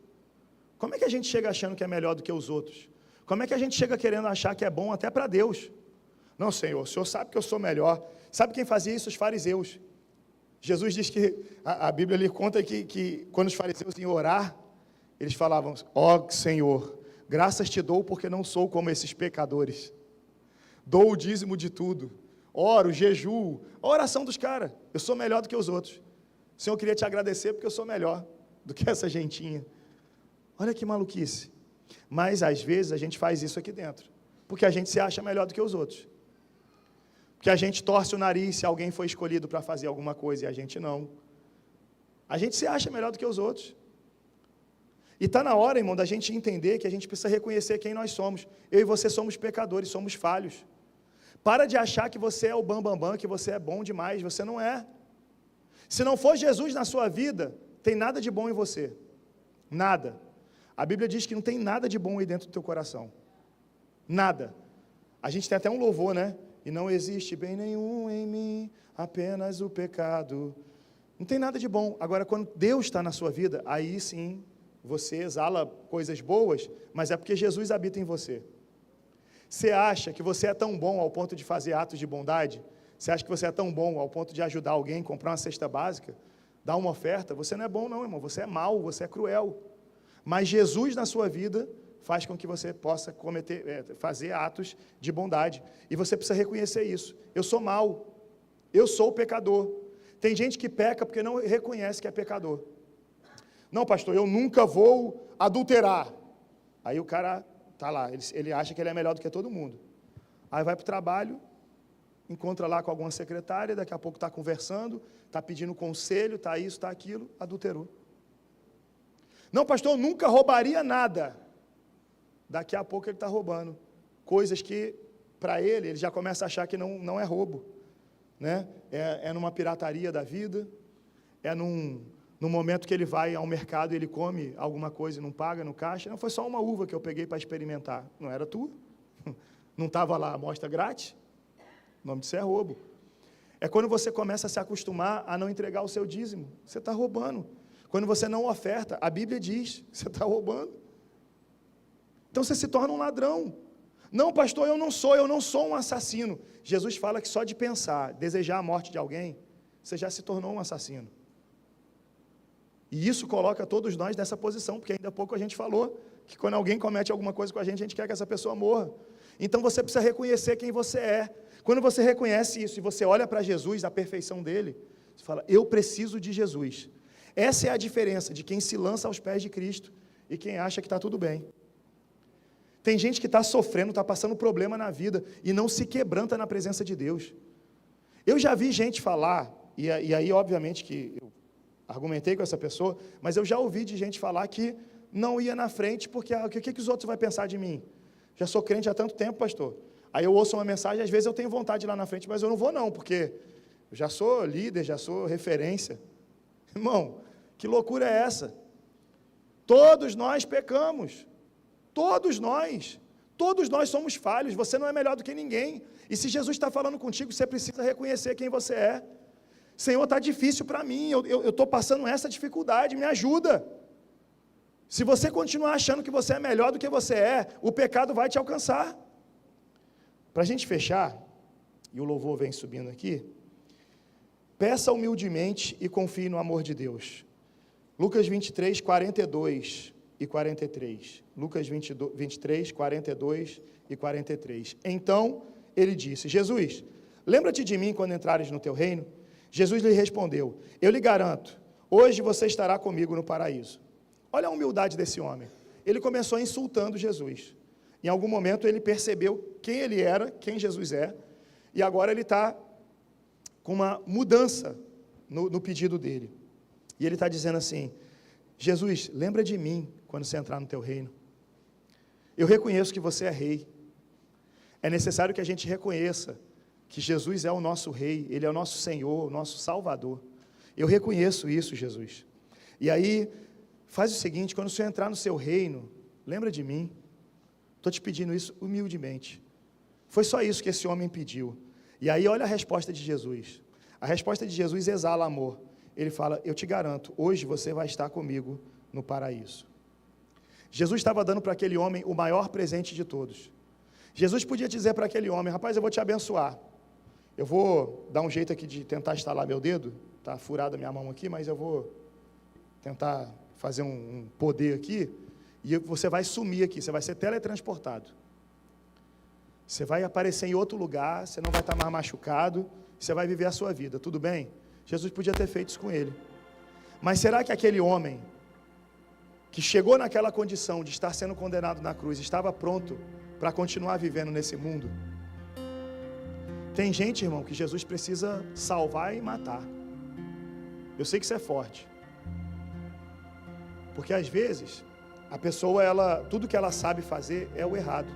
Como é que a gente chega achando que é melhor do que os outros? Como é que a gente chega querendo achar que é bom até para Deus? Não, Senhor, o Senhor sabe que eu sou melhor. Sabe quem fazia isso? Os fariseus. Jesus diz que, a Bíblia lhe conta que quando os fariseus iam orar, eles falavam: ó Senhor, graças te dou porque não sou como esses pecadores. Dou o dízimo de tudo. Oro, jejuo. A oração dos caras. Eu sou melhor do que os outros. Senhor, eu queria te agradecer porque eu sou melhor do que essa gentinha. Olha que maluquice. Mas, às vezes, a gente faz isso aqui dentro. Porque a gente se acha melhor do que os outros. Porque a gente torce o nariz se alguém foi escolhido para fazer alguma coisa e a gente não. A gente se acha melhor do que os outros. E está na hora, irmão, da gente entender que a gente precisa reconhecer quem nós somos. Eu e você somos pecadores, somos falhos. Para de achar que você é o bambambam, que você é bom demais. Você não é. Se não for Jesus na sua vida, tem nada de bom em você. Nada. A Bíblia diz que não tem nada de bom aí dentro do teu coração. Nada. A gente tem até um louvor, né? E não existe bem nenhum em mim, apenas o pecado. Não tem nada de bom. Agora, quando Deus está na sua vida, aí sim, você exala coisas boas, mas é porque Jesus habita em você. Você acha que você é tão bom ao ponto de fazer atos de bondade? Você acha que você é tão bom ao ponto de ajudar alguém a comprar uma cesta básica, dar uma oferta? Você não é bom não, irmão. Você é mau, você é cruel. Mas Jesus na sua vida faz com que você possa fazer atos de bondade. E você precisa reconhecer isso. Eu sou mau. Eu sou o pecador. Tem gente que peca porque não reconhece que é pecador. Não, pastor, eu nunca vou adulterar. Aí o cara está lá, ele acha que ele é melhor do que todo mundo. Aí vai para o trabalho, encontra lá com alguma secretária, daqui a pouco está conversando, está pedindo conselho, está isso, está aquilo, adulterou. Não, pastor, eu nunca roubaria nada. Daqui a pouco ele está roubando. Coisas que, para ele já começa a achar que não é roubo. Né? É numa pirataria da vida, é no momento que ele vai ao mercado e ele come alguma coisa e não paga no caixa. Não, foi só uma uva que eu peguei para experimentar. Não era tua? Não estava lá a amostra grátis? O nome disso é roubo. É quando você começa a se acostumar a não entregar o seu dízimo. Você está roubando. Quando você não oferta, a Bíblia diz, você está roubando. Então você se torna um ladrão. Não, pastor, eu não sou um assassino. Jesus fala que só de pensar, desejar a morte de alguém, você já se tornou um assassino. E isso coloca todos nós nessa posição, porque ainda há pouco a gente falou que quando alguém comete alguma coisa com a gente quer que essa pessoa morra. Então você precisa reconhecer quem você é. Quando você reconhece isso e você olha para Jesus, a perfeição dele, você fala, eu preciso de Jesus. Essa é a diferença de quem se lança aos pés de Cristo e quem acha que está tudo bem. Tem gente que está sofrendo, está passando problema na vida e não se quebranta na presença de Deus. Eu já vi gente falar, e aí obviamente que eu argumentei com essa pessoa, mas eu já ouvi de gente falar que não ia na frente porque o que os outros vão pensar de mim? Já sou crente há tanto tempo, pastor. Aí eu ouço uma mensagem, às vezes eu tenho vontade de ir lá na frente, mas eu não vou não, porque eu já sou líder, já sou referência. Irmão, que loucura é essa? Todos nós pecamos. Todos nós somos falhos, você não é melhor do que ninguém, e se Jesus está falando contigo, você precisa reconhecer quem você é. Senhor, está difícil para mim, eu estou passando essa dificuldade, me ajuda. Se você continuar achando que você é melhor do que você é, o pecado vai te alcançar. Para a gente fechar, e o louvor vem subindo aqui, peça humildemente e confie no amor de Deus. Lucas 23, 42 e 43. Lucas 23, 42 e 43. Então, ele disse, Jesus, lembra-te de mim quando entrares no teu reino? Jesus lhe respondeu, eu lhe garanto, hoje você estará comigo no paraíso. Olha a humildade desse homem. Ele começou insultando Jesus. Em algum momento ele percebeu quem ele era, quem Jesus é, e agora ele está com uma mudança no pedido dele. E ele está dizendo assim: Jesus, lembra de mim quando você entrar no teu reino. Eu reconheço que você é rei. É necessário que a gente reconheça que Jesus é o nosso rei, Ele é o nosso Senhor, o nosso Salvador. Eu reconheço isso, Jesus. E aí, faz o seguinte, quando você entrar no seu reino, lembra de mim. Estou te pedindo isso humildemente. Foi só isso que esse homem pediu. E aí, olha a resposta de Jesus. A resposta de Jesus exala amor. Ele fala: eu te garanto, hoje você vai estar comigo no paraíso. Jesus estava dando para aquele homem o maior presente de todos. Jesus podia dizer para aquele homem: rapaz, eu vou te abençoar. Eu vou dar um jeito aqui de tentar estalar meu dedo. Está furada a minha mão aqui, mas eu vou tentar fazer um poder aqui. E você vai sumir aqui, você vai ser teletransportado. Você vai aparecer em outro lugar, você não vai estar mais machucado, você vai viver a sua vida, tudo bem? Jesus podia ter feito isso com ele. Mas será que aquele homem que chegou naquela condição de estar sendo condenado na cruz, estava pronto para continuar vivendo nesse mundo? Tem gente, irmão, que Jesus precisa salvar e matar. Eu sei que isso é forte. Porque às vezes, a pessoa, tudo que ela sabe fazer é o errado.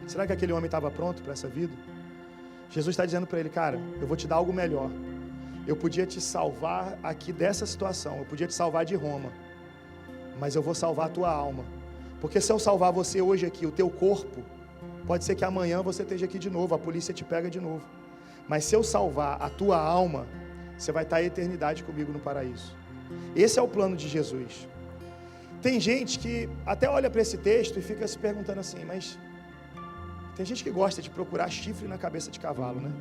Será que aquele homem estava pronto para essa vida? Jesus está dizendo para ele: cara, eu vou te dar algo melhor. Eu podia te salvar aqui dessa situação, eu podia te salvar de Roma, mas eu vou salvar a tua alma. Porque se eu salvar você hoje aqui, o teu corpo, pode ser que amanhã você esteja aqui de novo, a polícia te pega de novo. Mas se eu salvar a tua alma, você vai estar a eternidade comigo no paraíso. Esse é o plano de Jesus. Tem gente que até olha para esse texto e fica se perguntando assim: mas tem gente que gosta de procurar chifre na cabeça de cavalo, né?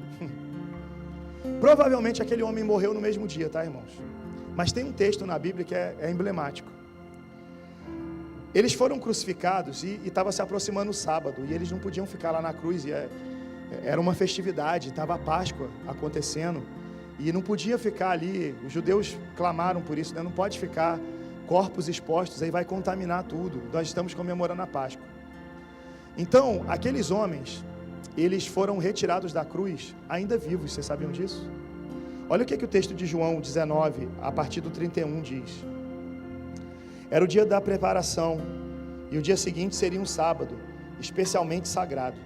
Provavelmente aquele homem morreu no mesmo dia, tá, irmãos? Mas tem um texto na Bíblia que é emblemático. Eles foram crucificados e estava se aproximando o sábado, e eles não podiam ficar lá na cruz, era uma festividade, estava a Páscoa acontecendo, e não podia ficar ali. Os judeus clamaram por isso, né? Não pode ficar corpos expostos, aí vai contaminar tudo. Nós estamos comemorando a Páscoa. Então, aqueles homens, eles foram retirados da cruz ainda vivos, vocês sabiam disso? Olha o que o texto de João 19, a partir do 31 diz. Era o dia da preparação, e o dia seguinte seria um sábado, especialmente sagrado.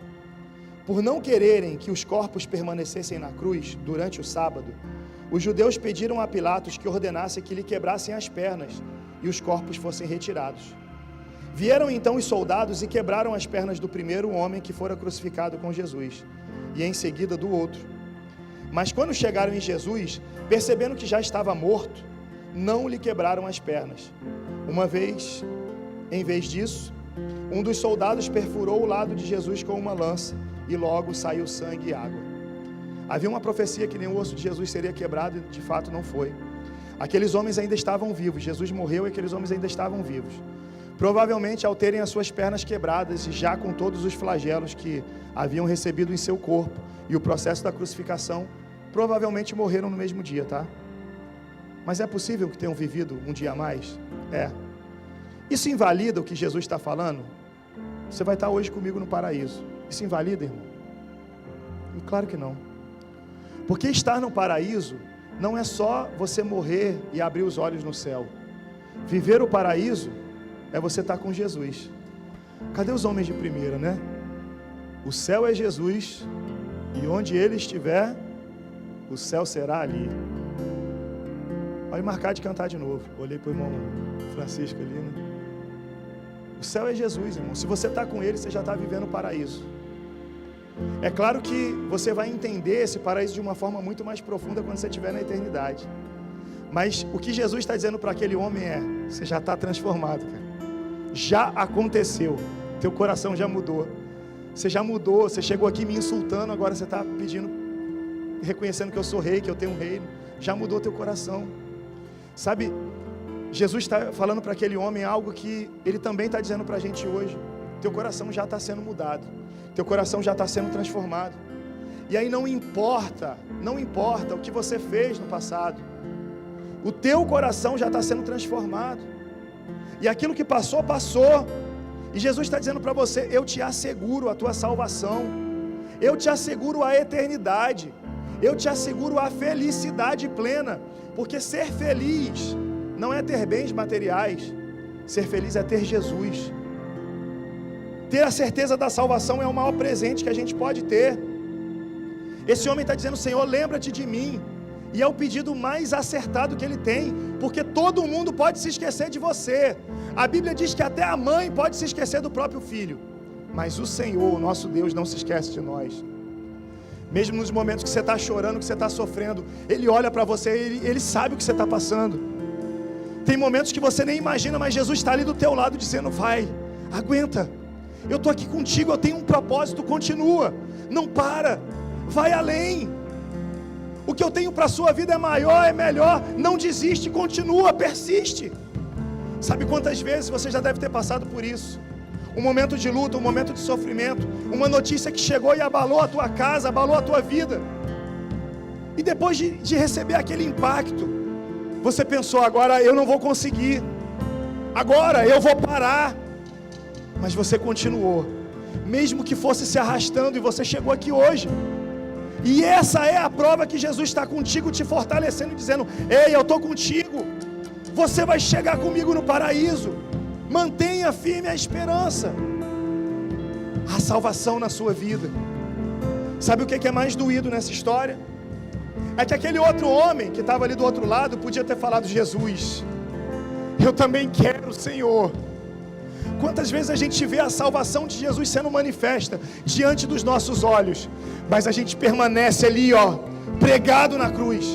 Por não quererem que os corpos permanecessem na cruz durante o sábado, os judeus pediram a Pilatos que ordenasse que lhe quebrassem as pernas e os corpos fossem retirados. Vieram então os soldados e quebraram as pernas do primeiro homem que fora crucificado com Jesus, e em seguida do outro. Mas quando chegaram em Jesus, percebendo que já estava morto, não lhe quebraram as pernas. Em vez disso, um dos soldados perfurou o lado de Jesus com uma lança, e logo saiu sangue e água. Havia uma profecia que nem o osso de Jesus seria quebrado, e de fato não foi. Aqueles homens ainda estavam vivos, Jesus morreu e aqueles homens ainda estavam vivos. Provavelmente, ao terem as suas pernas quebradas e já com todos os flagelos que haviam recebido em seu corpo e o processo da crucificação, provavelmente morreram no mesmo dia, tá? Mas é possível que tenham vivido um dia a mais? É. Isso invalida o que Jesus está falando? Você vai estar hoje comigo no paraíso. Isso invalida, irmão? Claro que não. Porque estar no paraíso não é só você morrer e abrir os olhos no céu. Viver o paraíso é você estar com Jesus. Cadê os homens de primeira, né? O céu é Jesus, e onde ele estiver, o céu será ali. Pode marcar de cantar de novo. Olhei para o irmão Francisco ali, né? O céu é Jesus, irmão. Se você está com ele, você já está vivendo o paraíso. É claro que você vai entender esse paraíso de uma forma muito mais profunda quando você estiver na eternidade. Mas o que Jesus está dizendo para aquele homem é: você já está transformado, cara. Já aconteceu. Teu coração já mudou. Você já mudou. Você chegou aqui me insultando, agora você está pedindo, reconhecendo que eu sou rei, que eu tenho um reino. Já mudou teu coração. Sabe, Jesus está falando para aquele homem algo que ele também está dizendo para a gente hoje. Teu coração já está sendo mudado. Teu coração já está sendo transformado. E aí não importa o que você fez no passado. O teu coração já está sendo transformado. E aquilo que passou, passou. E Jesus está dizendo para você: eu te asseguro a tua salvação. Eu te asseguro a eternidade. Eu te asseguro a felicidade plena. Porque ser feliz não é ter bens materiais. Ser feliz é ter Jesus. Ter a certeza da salvação é o maior presente que a gente pode ter. Esse homem está dizendo: Senhor, lembra-te de mim. E é o pedido mais acertado que ele tem, porque todo mundo pode se esquecer de você. A Bíblia diz que até a mãe pode se esquecer do próprio filho, mas o Senhor, o nosso Deus, não se esquece de nós. Mesmo nos momentos que você está chorando, que você está sofrendo, Ele olha para você, Ele sabe o que você está passando. Tem momentos que você nem imagina, mas Jesus está ali do teu lado dizendo: vai, aguenta, eu estou aqui contigo, eu tenho um propósito, continua, não para, vai além. O que eu tenho para a sua vida é maior, é melhor, não desiste, continua, persiste. Sabe quantas vezes você já deve ter passado por isso? Um momento de luta, um momento de sofrimento, uma notícia que chegou e abalou a tua casa, abalou a tua vida. E depois de receber aquele impacto, você pensou: agora eu não vou conseguir, agora eu vou parar. Mas você continuou, mesmo que fosse se arrastando, e você chegou aqui hoje. E essa é a prova que Jesus está contigo, te fortalecendo, dizendo: ei, eu estou contigo, você vai chegar comigo no paraíso. Mantenha firme a esperança, a salvação na sua vida. Sabe o que é mais doído nessa história? É que aquele outro homem que estava ali do outro lado podia ter falado: Jesus, eu também quero, Senhor. Quantas vezes a gente vê a salvação de Jesus sendo manifesta diante dos nossos olhos, mas a gente permanece ali, pregado na cruz.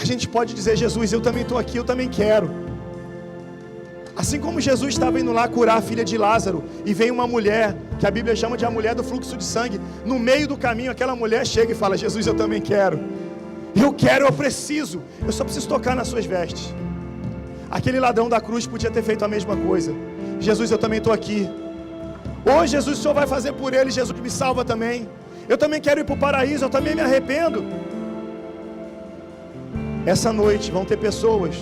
A gente pode dizer: Jesus, eu também estou aqui, eu também quero. Assim como Jesus estava indo lá curar a filha de Lázaro, e vem uma mulher, que a Bíblia chama de a mulher do fluxo de sangue, no meio do caminho aquela mulher chega e fala: Jesus, eu também quero, eu preciso, eu só preciso tocar nas suas vestes. Aquele ladrão da cruz podia ter feito a mesma coisa: Jesus, eu também estou aqui. Hoje, Jesus, o Senhor vai fazer por ele, Jesus me salva também, eu também quero ir para o paraíso, eu também me arrependo. Essa noite vão ter pessoas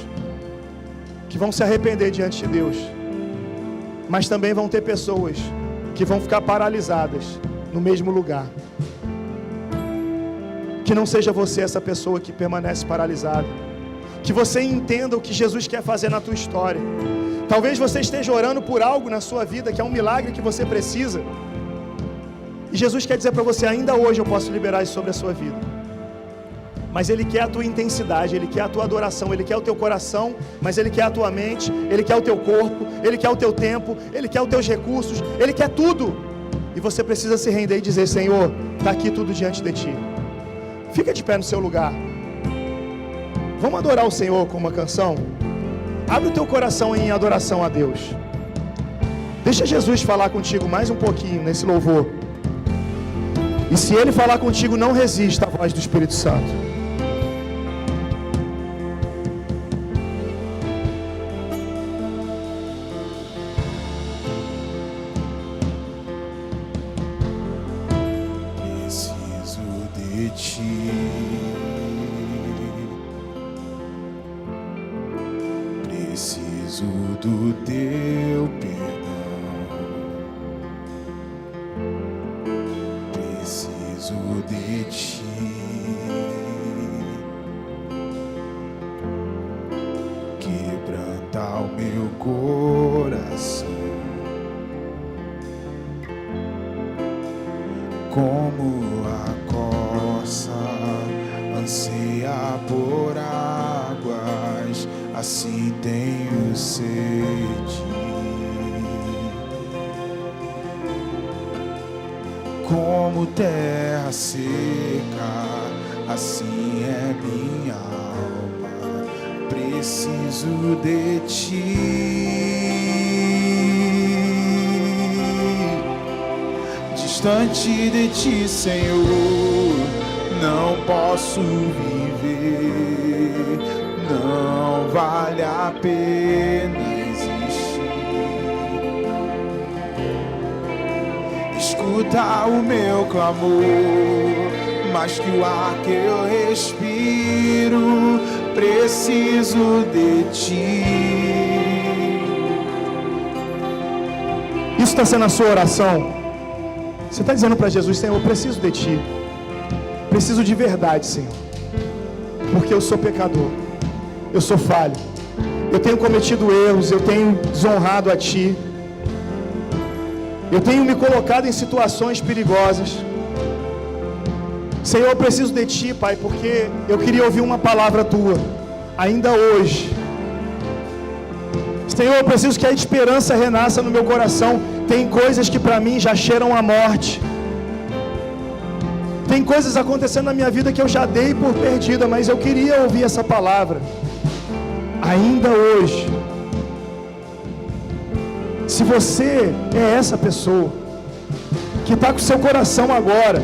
que vão se arrepender diante de Deus, mas também vão ter pessoas que vão ficar paralisadas no mesmo lugar. Que não seja você essa pessoa que permanece paralisada. Que você entenda o que Jesus quer fazer na tua história. Talvez você esteja orando por algo na sua vida que é um milagre que você precisa, e Jesus quer dizer para você: ainda hoje eu posso liberar isso sobre a sua vida. Mas Ele quer a tua intensidade, Ele quer a tua adoração, Ele quer o teu coração, mas Ele quer a tua mente, Ele quer o teu corpo, Ele quer o teu tempo, Ele quer os teus recursos, Ele quer tudo. E você precisa se render e dizer: Senhor, está aqui tudo diante de Ti. Fica de pé no seu lugar. Vamos adorar o Senhor com uma canção? Abre o teu coração em adoração a Deus. Deixa Jesus falar contigo mais um pouquinho nesse louvor. E se Ele falar contigo, não resista à voz do Espírito Santo. Preciso de Ti. Preciso do Teu perdão. Preciso de Ti. Quebranta o meu coração. Como a corça anseia por águas, assim tenho sede. Como terra seca, assim é minha alma. Preciso de Ti. Distante de Ti, Senhor, não posso viver. Não vale a pena existir. Escuta o meu clamor, mais que o ar que eu respiro. Preciso de Ti. Isso está sendo a sua oração? Você está dizendo para Jesus: Senhor, eu preciso de Ti. Preciso de verdade, Senhor. porque eu sou pecador, eu sou falho, eu tenho cometido erros, eu tenho desonrado a Ti, eu tenho me colocado em situações perigosas. Senhor, eu preciso de Ti, Pai, porque eu queria ouvir uma palavra Tua, ainda hoje. Senhor, eu preciso que a esperança renasça no meu coração. Tem coisas que para mim já cheiram a morte. Tem coisas acontecendo na minha vida que eu já dei por perdida, mas eu queria ouvir essa palavra, ainda hoje. Se você é essa pessoa que está com seu coração agora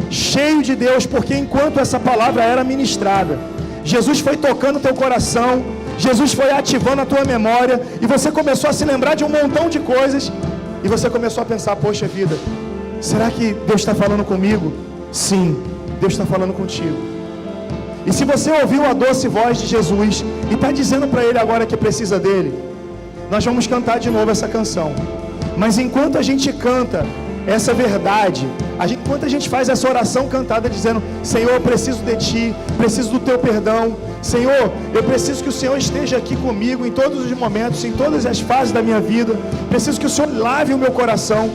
cheio de Deus, porque enquanto essa palavra era ministrada, Jesus foi tocando teu coração, Jesus foi ativando a tua memória, e você começou a se lembrar de um montão de coisas, e você começou a pensar, poxa vida, será que Deus está falando comigo? Sim, Deus está falando contigo. E se você ouviu a doce voz de Jesus e está dizendo para Ele agora que precisa dEle, nós vamos cantar de novo essa canção. Mas enquanto a gente canta essa verdade, enquanto a gente faz essa oração cantada dizendo, Senhor, eu preciso de Ti, preciso do Teu perdão, Senhor, eu preciso que o Senhor esteja aqui comigo em todos os momentos, em todas as fases da minha vida, preciso que o Senhor lave o meu coração.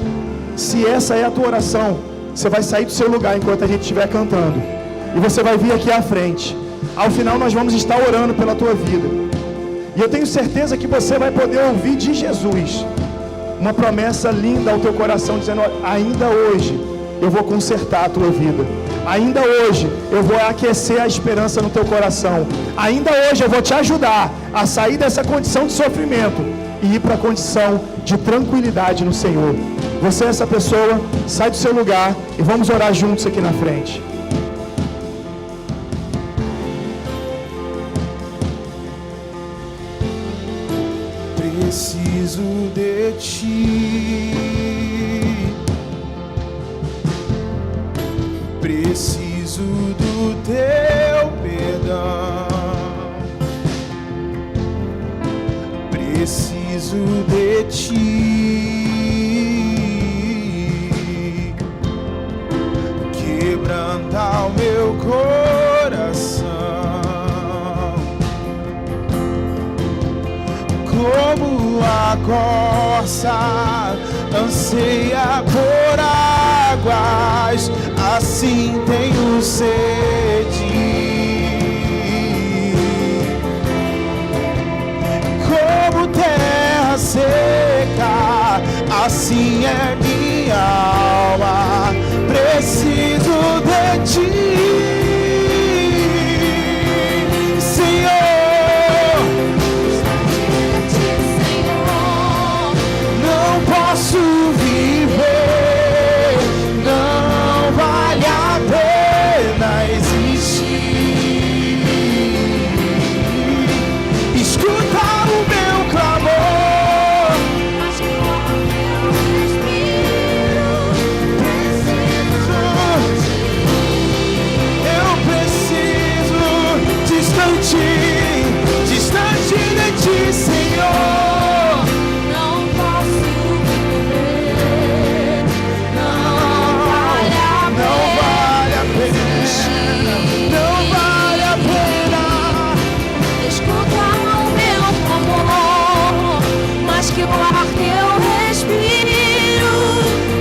Se essa é a tua oração, você vai sair do seu lugar enquanto a gente estiver cantando, e você vai vir aqui à frente. Ao final nós vamos estar orando pela tua vida, e eu tenho certeza que você vai poder ouvir de Jesus uma promessa linda ao teu coração, dizendo, ainda hoje eu vou consertar a tua vida, ainda hoje eu vou aquecer a esperança no teu coração, ainda hoje eu vou te ajudar a sair dessa condição de sofrimento e ir para a condição de tranquilidade no Senhor. Você é essa pessoa, sai do seu lugar e vamos orar juntos aqui na frente. Preciso de Ti, preciso do Teu perdão, preciso de Ti, quebranta o meu coração, como a corça anseia por águas, assim tenho sede. Como terra seca, assim é minha alma, preciso de Ti, Senhor. Posso viver, não vale a pena existir. Escuta o meu clamor, eu preciso distante de Ti, Senhor. Que o ar que eu respiro,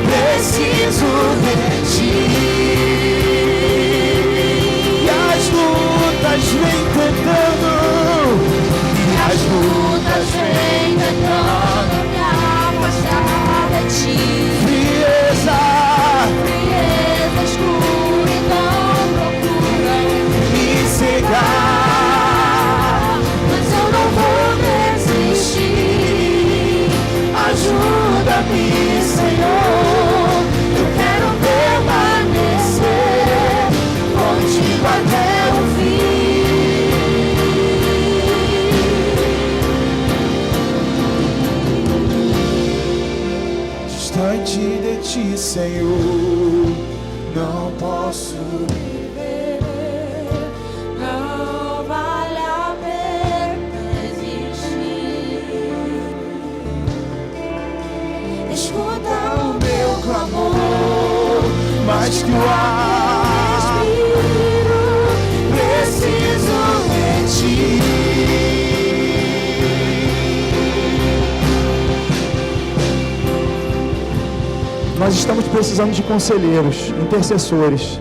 preciso de Ti. E as lutas vêm tentando, me afastar de Ti. Frieza, escuridão procuram me cegar, mas eu não vou desistir. Ajuda-me, Senhor, eu quero permanecer contigo até o fim. distante de Ti, Senhor, não posso Viver, não vale a pena existir. Escuta o meu clamor, mais que o ar. respiro, preciso nós estamos precisando de conselheiros, intercessores.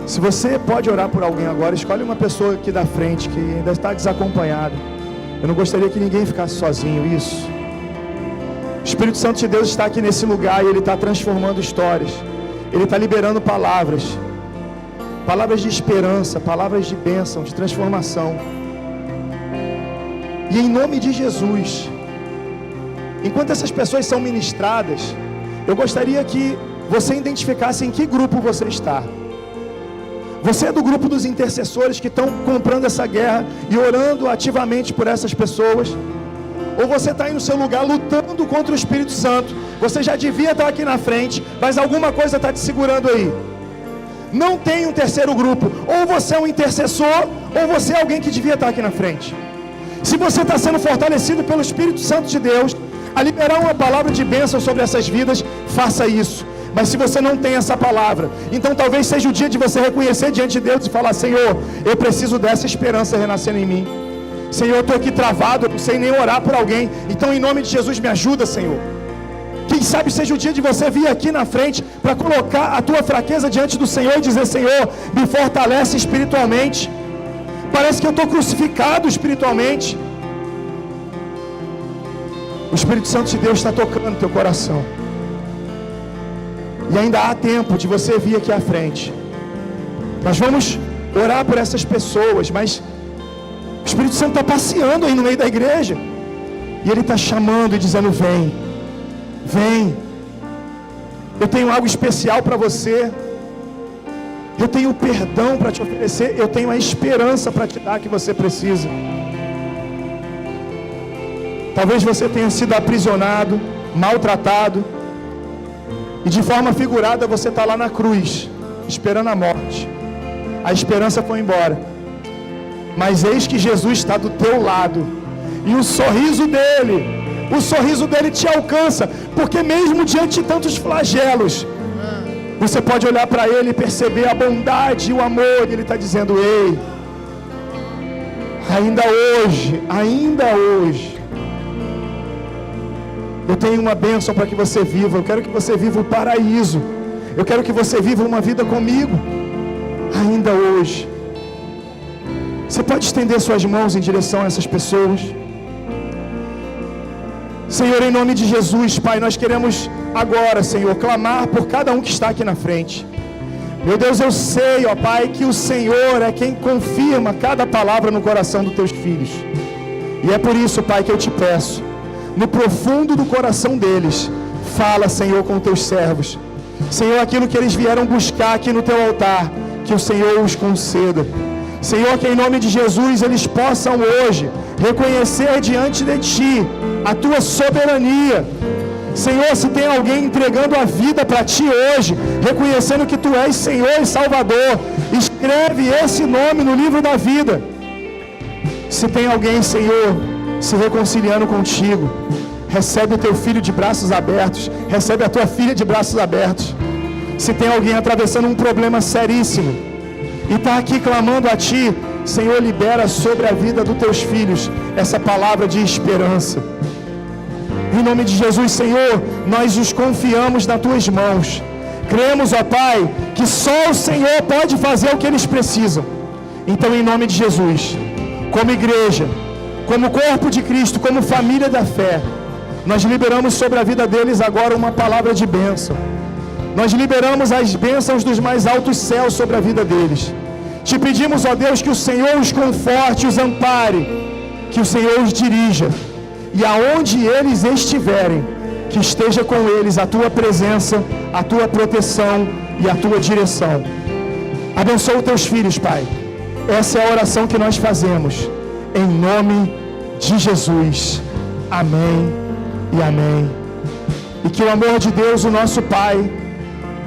Se você pode orar por alguém agora, escolhe uma pessoa aqui da frente que ainda está desacompanhada. Eu não gostaria que ninguém ficasse sozinho, isso. O Espírito Santo de Deus está aqui nesse lugar e Ele está transformando histórias. Ele está liberando palavras. Palavras de esperança, palavras de bênção, de transformação. E em nome de Jesus, enquanto essas pessoas são ministradas, eu gostaria que você identificasse em que grupo você está. Você é do grupo dos intercessores que estão comprando essa guerra e orando ativamente por essas pessoas? Ou você está aí no seu lugar lutando contra o Espírito Santo? Você já devia estar aqui na frente, mas alguma coisa está te segurando aí. Não tem um terceiro grupo. Ou você é um intercessor, ou você é alguém que devia estar aqui na frente. Se você está sendo fortalecido pelo Espírito Santo de Deus a liberar uma palavra de bênção sobre essas vidas, faça isso. Mas se você não tem essa palavra, então talvez seja o dia de você reconhecer diante de Deus e falar: Senhor, eu preciso dessa esperança renascendo em mim. Senhor, eu estou aqui travado, eu não sei nem orar por alguém. Então em nome de Jesus me ajuda, Senhor. Quem sabe seja o dia de você vir aqui na frente para colocar a tua fraqueza diante do Senhor e dizer: Senhor, me fortalece espiritualmente. Parece que eu estou crucificado espiritualmente. O Espírito Santo de Deus está tocando teu coração. E ainda há tempo de você vir aqui à frente. Nós vamos orar por essas pessoas, mas o Espírito Santo está passeando aí no meio da igreja. E Ele está chamando e dizendo: vem, vem. Eu tenho algo especial para você. Eu tenho o perdão para te oferecer. Eu tenho a esperança para te dar que você precisa. Talvez você tenha sido aprisionado, maltratado. E de forma figurada você está lá na cruz, esperando a morte. A esperança foi embora. Mas eis que Jesus está do teu lado. E o sorriso dele te alcança. Porque mesmo diante de tantos flagelos, você pode olhar para Ele e perceber a bondade e o amor. E Ele está dizendo: ei, ainda hoje, eu tenho uma bênção para que você viva. Eu quero que você viva o paraíso. Eu quero que você viva uma vida comigo. Ainda hoje. Você pode estender suas mãos em direção a essas pessoas? Senhor, em nome de Jesus, Pai, nós queremos agora, Senhor, clamar por cada um que está aqui na frente. Meu Deus, eu sei, ó Pai, que o Senhor é quem confirma cada palavra no coração dos teus filhos. E é por isso, Pai, que eu te peço, no profundo do coração deles, fala, Senhor, com teus servos. Senhor, aquilo que eles vieram buscar aqui no teu altar, que o Senhor os conceda. Senhor, que em nome de Jesus eles possam hoje reconhecer diante de Ti a Tua soberania. Senhor, se tem alguém entregando a vida para Ti hoje, reconhecendo que Tu és Senhor e Salvador, escreve esse nome no livro da vida. Se tem alguém, Senhor, se reconciliando contigo, recebe o teu filho de braços abertos, recebe a tua filha de braços abertos. Se tem alguém atravessando um problema seríssimo e está aqui clamando a Ti, Senhor, libera sobre a vida dos teus filhos essa palavra de esperança. Em nome de Jesus, Senhor, nós os confiamos nas Tuas mãos. Cremos, ó Pai, que só o Senhor pode fazer o que eles precisam. Então, em nome de Jesus, como igreja, como corpo de Cristo, como família da fé, nós liberamos sobre a vida deles agora uma palavra de bênção. Nós liberamos as bênçãos dos mais altos céus sobre a vida deles. Te pedimos, ó Deus, que o Senhor os conforte, os ampare, que o Senhor os dirija. E aonde eles estiverem, que esteja com eles a Tua presença, a Tua proteção e a Tua direção. Abençoa os Teus filhos, Pai. Essa é a oração que nós fazemos. Em nome de Jesus. Amém e amém. E que o amor de Deus, o nosso Pai,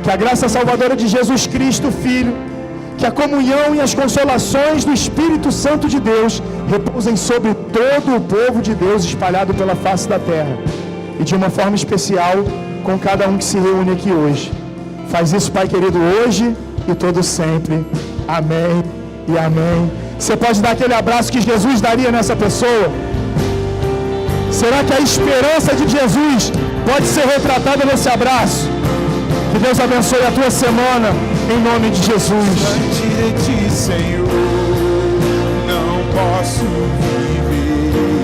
que a graça salvadora de Jesus Cristo, Filho, que a comunhão e as consolações do Espírito Santo de Deus repousem sobre todo o povo de Deus espalhado pela face da terra. E de uma forma especial com cada um que se reúne aqui hoje. Faz isso, Pai querido, hoje e todo sempre. Amém e amém. Você pode dar aquele abraço que Jesus daria nessa pessoa? Será que a esperança de Jesus Pode ser retratada nesse abraço. Que Deus abençoe a tua semana, em nome de Jesus. Diante de ti, Senhor, não posso viver.